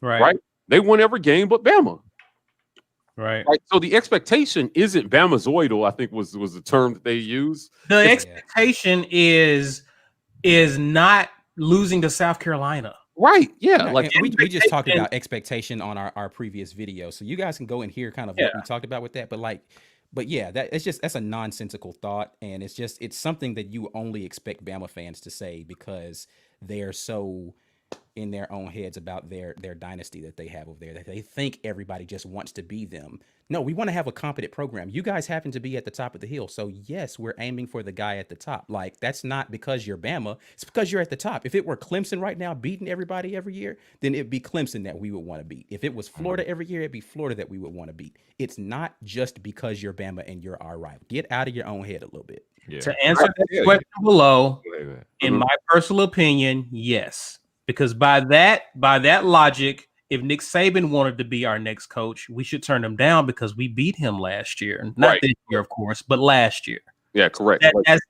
right? They won every game but Bama, right? So the expectation isn't Bamazoidal, I think was the term that they used. The expectation is not losing to South Carolina. Right. Yeah. No, like we just talked about expectation on our previous video. So you guys can go and hear kind of what we talked about with that. But yeah, that's a nonsensical thought. And it's something that you only expect Bama fans to say because they're so in their own heads about their dynasty that they have over there, that they think everybody just wants to be them. No, we want to have a competent program. You guys happen to be at the top of the hill. So yes, we're aiming for the guy at the top. Like, that's not because you're Bama. It's because you're at the top. If it were Clemson right now beating everybody every year, then it'd be Clemson that we would want to beat. If it was Florida every year, it'd be Florida that we would want to beat. It's not just because you're Bama and you're our rival. Get out of your own head a little bit. Yeah. To answer that question below, in my personal opinion, yes. Because by that logic, if Nick Saban wanted to be our next coach, we should turn him down because we beat him last year. Not this year, of course, but last year. Yeah, correct.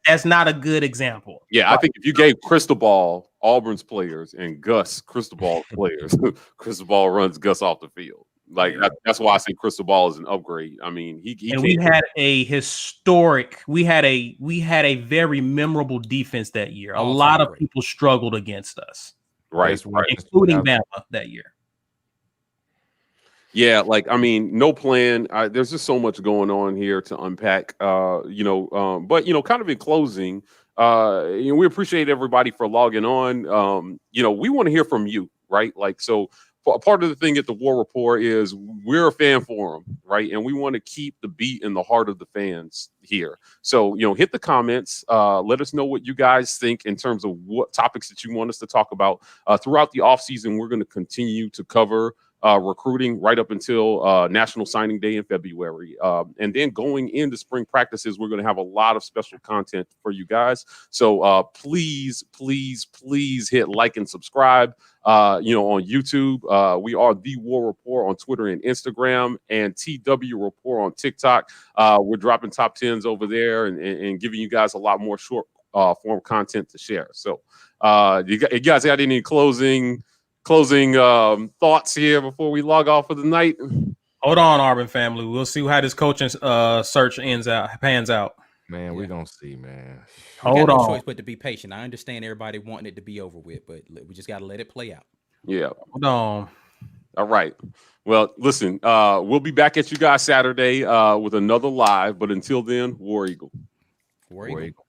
That's not a good example. Yeah, I think if you gave Cristobal Auburn's players and Gus Cristobal's players, Cristobal runs Gus off the field. Like that's why I say Cristobal is an upgrade. I mean, we had a historic, we had a very memorable defense that year. A lot of people struggled against us. Right. Including Bama that year. Yeah, like I mean, no plan. There's just so much going on here to unpack. But kind of in closing, we appreciate everybody for logging on. We want to hear from you, right? Like, so part of the thing at the War Rapport is we're a fan forum, right? And we want to keep the beat in the heart of the fans here. So, hit the comments. Let us know what you guys think in terms of what topics that you want us to talk about. Throughout the offseason, we're going to continue to cover recruiting right up until National Signing Day in February. And then going into spring practices, we're going to have a lot of special content for you guys. So please hit like and subscribe. On YouTube, we are The War Rapport on Twitter and Instagram, and TW Rapport on TikTok. We're dropping top 10s over there and giving you guys a lot more short form content to share. So you guys got any closing thoughts here before we log off for the night? Hold on, Auburn family. We'll see how this coaching search pans out. Man, we're gonna see, man. Hold on. No choice but to be patient. I understand everybody wanting it to be over with, but we just got to let it play out. Yeah. Hold on. All right. Well, listen, we'll be back at you guys Saturday with another live. But until then, War Eagle. War War Eagle. Eagle.